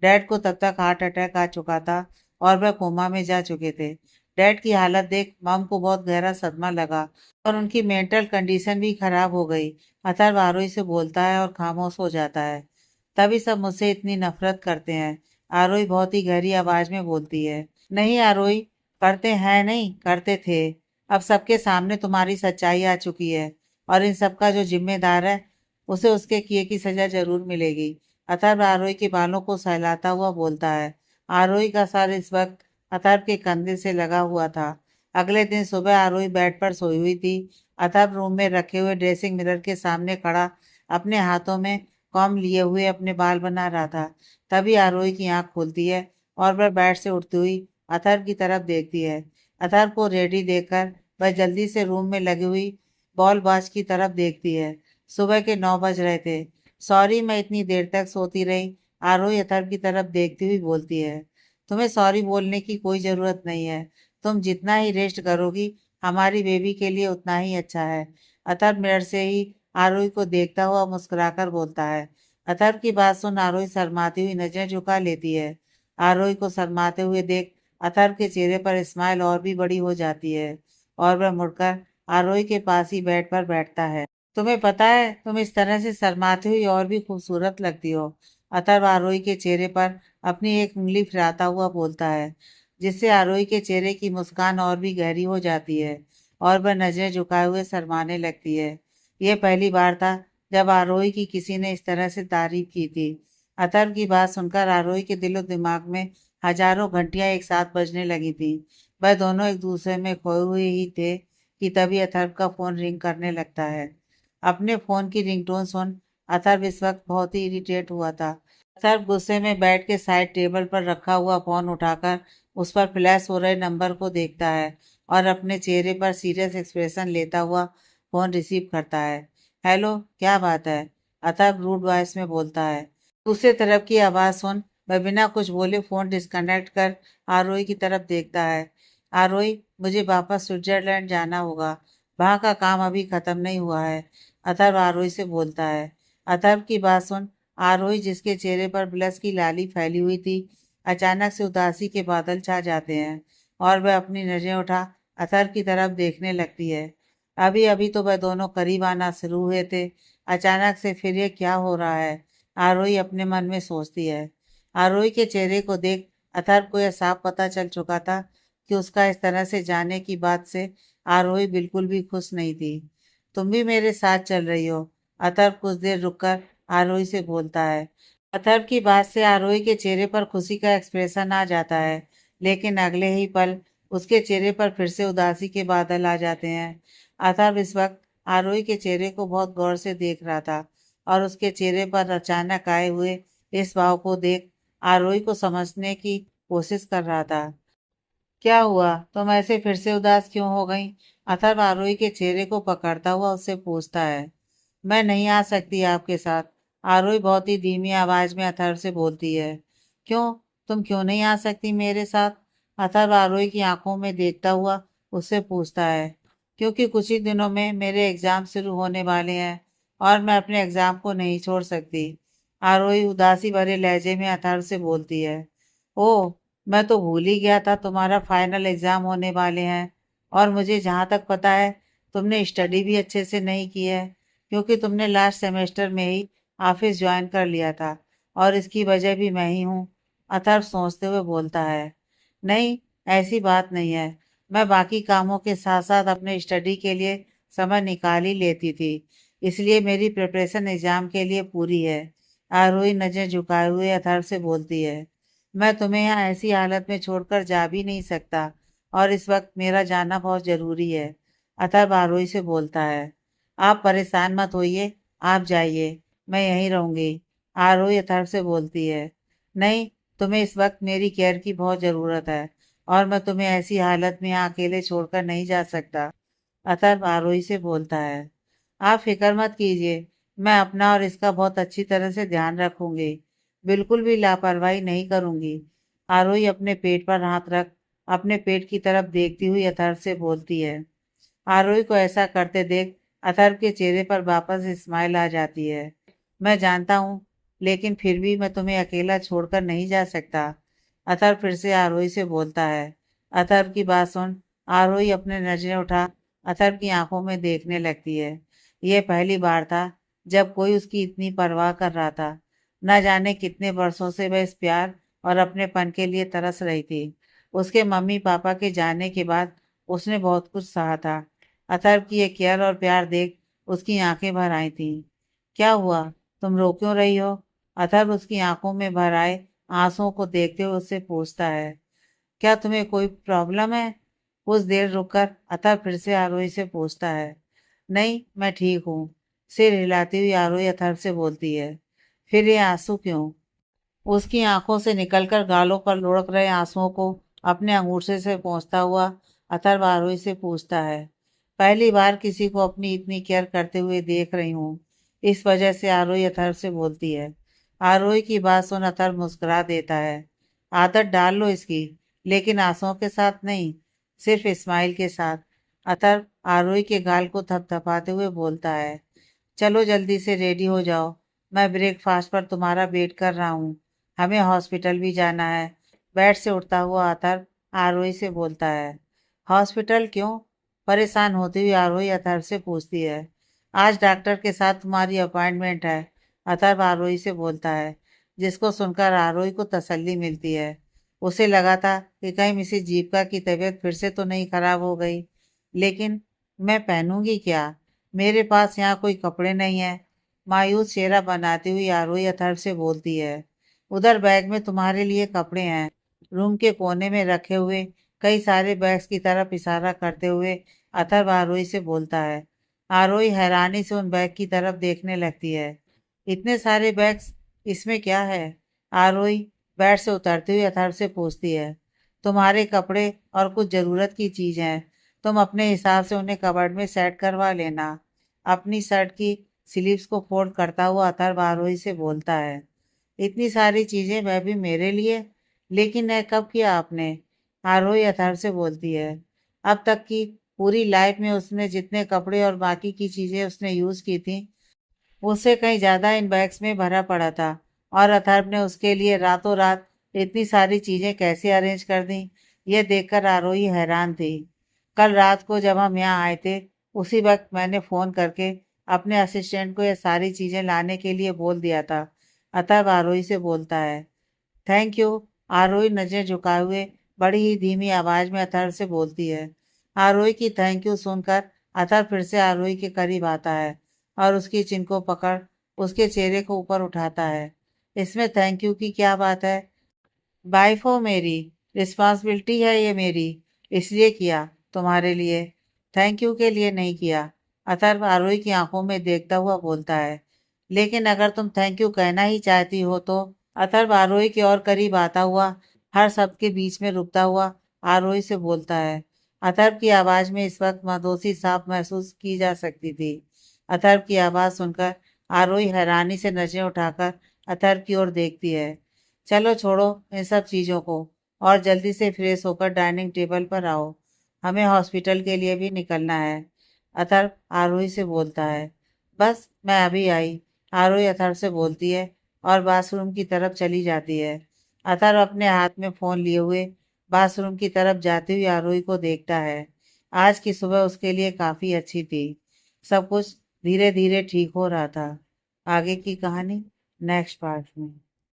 S1: डैड को तब तक हार्ट अटैक आ चुका था और वह कोमा में जा चुके थे। डैड की हालत देख मम को बहुत गहरा सदमा लगा और उनकी मेंटल कंडीशन भी खराब हो गई। अथर्व आरोही से बोलता है और खामोश हो जाता है। तभी सब मुझसे इतनी नफरत करते हैं। आरोही बहुत ही गहरी आवाज में बोलती है। नहीं आरोही, करते हैं नहीं, करते थे। अब सबके सामने तुम्हारी सच्चाई आ चुकी है, और इन सब का जो जिम्मेदार है उसे उसके किए की सजा जरूर मिलेगी। अथर्व आरोही के बालों को सहलाता हुआ बोलता है। आरोही का सर इस वक्त अथर्व के कंधे से लगा हुआ था। अगले दिन सुबह आरोही बेड पर सोई हुई थी। अथर्व रूम में रखे हुए ड्रेसिंग मिरर के सामने खड़ा अपने हाथों में कॉम लिए हुए अपने बाल बना रहा था। तभी आरोही की आंख खुलती है और वह बेड से उठती हुई अथर्व की तरफ देखती है। अथर्व को रेडी देखकर वह जल्दी से रूम में लगी हुई बॉल बाज की तरफ देखती है। सुबह के 9 बज रहे थे। सॉरी, मैं इतनी देर तक सोती रही। आरोही अथर्व की तरफ देखती हुई बोलती है। तुम्हें सॉरी बोलने की कोई ज़रूरत नहीं है। तुम जितना ही रेस्ट करोगी, हमारी बेबी के लिए उतना ही अच्छा है। अथर्व मिरर से ही आरोही को देखता हुआ मुस्कुराकर बोलता है। अथर्व की बात सुन आरोही शर्माती हुई नजरें झुका लेती है। आरोही को शर्माते हुए देख अथर्व के चेहरे पर स्माइल और भी बड़ी हो जाती है, और वह मुड़कर आरोही के पास ही बेड पर बैठता है। तुम्हें पता है, तुम इस तरह से शर्माती हुई और भी खूबसूरत लगती हो। अथर्व आरोही के चेहरे पर अपनी एक उंगली फिराता हुआ बोलता है। जिससे आरोही के चेहरे की मुस्कान और भी गहरी हो जाती है और वह नजरें झुकाए हुए शर्माने लगती है। यह पहली बार था जब आरोही की किसी ने इस तरह से तारीफ की थी। अथर्व की बात सुनकर आरोही के दिलो दिमाग में हजारों घंटियां एक साथ बजने लगी थी। वह दोनों एक दूसरे में खोए हुए ही थे कि तभी अथर्व का फोन रिंग करने लगता है। अपने फोन की रिंगटोन सुन अथर्व इस वक्त बहुत ही इरिटेट हुआ था। अथर्व गुस्से में बैठ के साइड टेबल पर रखा हुआ फोन उठाकर उस पर फ्लैश हो रहे नंबर को देखता है और अपने चेहरे पर सीरियस एक्सप्रेशन लेता हुआ फोन रिसीव करता है। हेलो, क्या बात है? अथर्व रूड वॉइस में बोलता है। दूसरी तरफ की आवाज सुन वह बिना कुछ बोले फोन डिस्कनेक्ट कर आरोही की तरफ देखता है। आरोही, मुझे वापस स्विट्जरलैंड जाना होगा। वहां का काम अभी खत्म नहीं हुआ है। अथर्व आरोही से बोलता है। अथर्व की बात सुन आरोही, जिसके चेहरे पर ब्लश की लाली फैली हुई थी, अचानक से उदासी के बादल छा जाते हैं और वह अपनी नजरें उठा अथर्व की तरफ देखने लगती है। अभी अभी तो वह दोनों करीब आना शुरू हुए थे, अचानक से फिर ये क्या हो रहा है? आरोही अपने मन में सोचती है। आरोही के चेहरे को देख अथर्व को यह साफ पता चल चुका था कि उसका इस तरह से जाने की बात से आरोही बिल्कुल भी खुश नहीं थी। तुम भी मेरे साथ चल रही हो? अथर्व कुछ देर रुककर आरोही से बोलता है। अथर्व की बात से आरोही के चेहरे पर खुशी का एक्सप्रेशन आ जाता है, लेकिन अगले ही पल उसके चेहरे पर फिर से उदासी के बादल आ जाते हैं। अथर्व इस वक्त आरोही के चेहरे को बहुत गौर से देख रहा था और उसके चेहरे पर अचानक आए हुए इस भाव को देख आरोही को समझने की कोशिश कर रहा था। क्या हुआ? तुम ऐसे फिर से उदास क्यों हो गई? अथर्व आरोही के चेहरे को पकड़ता हुआ उससे पूछता है। मैं नहीं आ सकती आपके साथ। आरोही बहुत ही धीमी आवाज में अथर्व से बोलती है। क्यों? तुम क्यों नहीं आ सकती मेरे साथ? अथर्व आरोही की आंखों में देखता हुआ उससे पूछता है। क्योंकि कुछ ही दिनों में मेरे एग्जाम शुरू होने वाले हैं और मैं अपने एग्जाम को नहीं छोड़ सकती। आरोही उदासी भरे लहजे में अथर्व से बोलती है। ओह, मैं तो भूल ही गया था तुम्हारा फाइनल एग्जाम होने वाले हैं। और मुझे जहाँ तक पता है तुमने स्टडी भी अच्छे से नहीं की है, क्योंकि तुमने लास्ट सेमेस्टर में ही ऑफिस ज्वाइन कर लिया था और इसकी वजह भी मैं ही हूँ। अथर्व सोचते हुए बोलता है। नहीं, ऐसी बात नहीं है। मैं बाकी कामों के साथ साथ अपने स्टडी के लिए समय निकाल ही लेती थी, इसलिए मेरी प्रिपरेशन एग्जाम के लिए पूरी है। आरोही नजर झुकाए हुए अथर्व से बोलती है। मैं तुम्हें यहाँ ऐसी हालत में छोड़कर जा भी नहीं सकता और इस वक्त मेरा जाना बहुत जरूरी है। अथर्व आरोही से बोलता है। आप परेशान मत होइए, आप जाइए, मैं यहीं रहूंगी। आरोही अथर्व से बोलती है। नहीं, तुम्हें इस वक्त मेरी केयर की बहुत ज़रूरत है और मैं तुम्हें ऐसी हालत में यहाँ अकेले छोड़कर नहीं जा सकता। अथर्व आरोही से बोलता है। आप फिक्र मत कीजिए, मैं अपना और इसका बहुत अच्छी तरह से ध्यान रखूंगी, बिल्कुल भी लापरवाही नहीं करूंगी। आरोही अपने पेट पर हाथ रख अपने पेट की तरफ देखती हुई अथर्व से बोलती है। आरोही को ऐसा करते देख अथर्व के चेहरे पर वापस स्माइल आ जाती है। मैं जानता हूँ, लेकिन फिर भी मैं तुम्हें अकेला छोड़कर नहीं जा सकता। अथर्व फिर से आरोही से बोलता है। अथर्व की बात सुन आरोही अपने नजरें उठा अथर्व की आंखों में देखने लगती है। यह पहली बार था जब कोई उसकी इतनी परवाह कर रहा था। न जाने कितने वर्षों से वह इस प्यार और अपनेपन के लिए तरस रही थी। उसके मम्मी पापा के जाने के बाद उसने बहुत कुछ सहा था। अथर्व की ये केयर और प्यार देख उसकी आंखें भर आई थीं। क्या हुआ? तुम रो क्यों रही हो? अथर्व उसकी आंखों में भर आए आंसुओं को देखते हुए उससे पूछता है। क्या तुम्हें कोई प्रॉब्लम है? कुछ देर रुककर अथर्व फिर से आरोही से पूछता है। नहीं, मैं ठीक हूँ। सिर हिलाती हुई आरोही अथर्व से बोलती है। फिर ये आंसू क्यों? उसकी आंखों से निकलकर गालों पर लुढ़क रहे आंसुओं को अपने अंगूठे से पोंछता हुआ अथर्व आरोही से पूछता है। पहली बार किसी को अपनी इतनी केयर करते हुए देख रही हूँ, इस वजह से आरोही अथर्व से बोलती है। आरोही की बात सुन अथर्व मुस्कुरा देता है। आदत डाल लो इसकी, लेकिन आंसुओं के साथ नहीं, सिर्फ स्माइल के साथ। अथर्व आरोही के गाल को थपथपाते हुए बोलता है। चलो जल्दी से रेडी हो जाओ, मैं ब्रेकफास्ट पर तुम्हारा वेट कर रहा हूँ। हमें हॉस्पिटल भी जाना है। बेड से उठता हुआ अथर्व आरोही से बोलता है। हॉस्पिटल क्यों? परेशान होती हुई आरोही अथर्व से पूछती है। आज डॉक्टर के साथ तुम्हारी अपॉइंटमेंट है, अथर्व आरोही से बोलता है, जिसको सुनकर आरोही को तसल्ली मिलती है। उसे लगा था कि कहीं मिसेज जीविका की तबीयत फिर से तो नहीं खराब हो गई। लेकिन मैं पहनूंगी क्या? मेरे पास यहाँ कोई कपड़े नहीं है। मायूस चेहरा बनाती हुई आरोही अथर्व से बोलती है। उधर बैग में तुम्हारे लिए कपड़े हैं। रूम के कोने में रखे हुए कई सारे बैग्स की तरफ इशारा करते हुए अथर्व आरोही से बोलता है। आरोही हैरानी से उन बैग की तरफ देखने लगती है। इतने सारे बैग्स, इसमें क्या है? आरोही बेड से उतरती हुई अथर्व से पूछती है। तुम्हारे कपड़े और कुछ जरूरत की चीज हैं। तुम अपने हिसाब से उन्हें कबर्ड में सेट करवा लेना। अपनी शर्ट की स्लीव्स को फोल्ड करता हुआ अथर्व आरोही से बोलता है। इतनी सारी चीजें, वह भी मेरे लिए? लेकिन यह कब किया आपने? आरोही अथर्व से बोलती है। अब तक की पूरी लाइफ में उसने जितने कपड़े और बाकी की चीजें उसने यूज की थी, उससे कहीं ज्यादा इन बैग्स में भरा पड़ा था। और अथर्व ने उसके लिए रातों रात इतनी सारी चीजें कैसे अरेंज कर दी, ये देखकर आरोही हैरान थी। कल रात को जब हम यहाँ आए थे, उसी वक्त मैंने फोन करके अपने असिस्टेंट को ये सारी चीजें लाने के लिए बोल दिया था। अथर्व आरोही से बोलता है। Thank you. आरोही नजरें झुकाए हुए बड़ी ही धीमी आवाज में अथर्व से बोलती है। आरोही की थैंक यू सुनकर अथर्व फिर से आरोही के करीब आता है और उसकी चिन को पकड़ उसके चेहरे को ऊपर उठाता है। इसमें थैंक यू की क्या बात है? वाइफ हो मेरी, रिस्पॉन्सिबिलिटी है ये मेरी, इसलिए किया। तुम्हारे लिए, थैंक यू के लिए नहीं किया। अथर्व आरोही की आंखों में देखता हुआ बोलता है। लेकिन अगर तुम थैंक यू कहना ही चाहती हो तो? अथर्व आरोही के और करीब आता हुआ हर शब्द के बीच में रुकता हुआ आरोही से बोलता है। अथर्व की आवाज में इस वक्त मदोसी साफ महसूस की जा सकती थी। अथर्व की आवाज सुनकर आरोही हैरानी से नजरें उठाकर अथर्व की ओर देखती है। चलो छोड़ो इन सब चीजों को और जल्दी से फ्रेश होकर डाइनिंग टेबल पर आओ। हमें हॉस्पिटल के लिए भी निकलना है। अथर्व आरोही से बोलता है। बस मैं अभी आई, आरोही अथर्व से बोलती है और बाथरूम की तरफ चली जाती है। अथर्व अपने हाथ में फोन लिए हुए बाथरूम की तरफ जाती हुई आरोही को देखता है। आज की सुबह उसके लिए काफी अच्छी थी। सब कुछ धीरे धीरे ठीक हो रहा था। आगे की कहानी नेक्स्ट पार्ट में।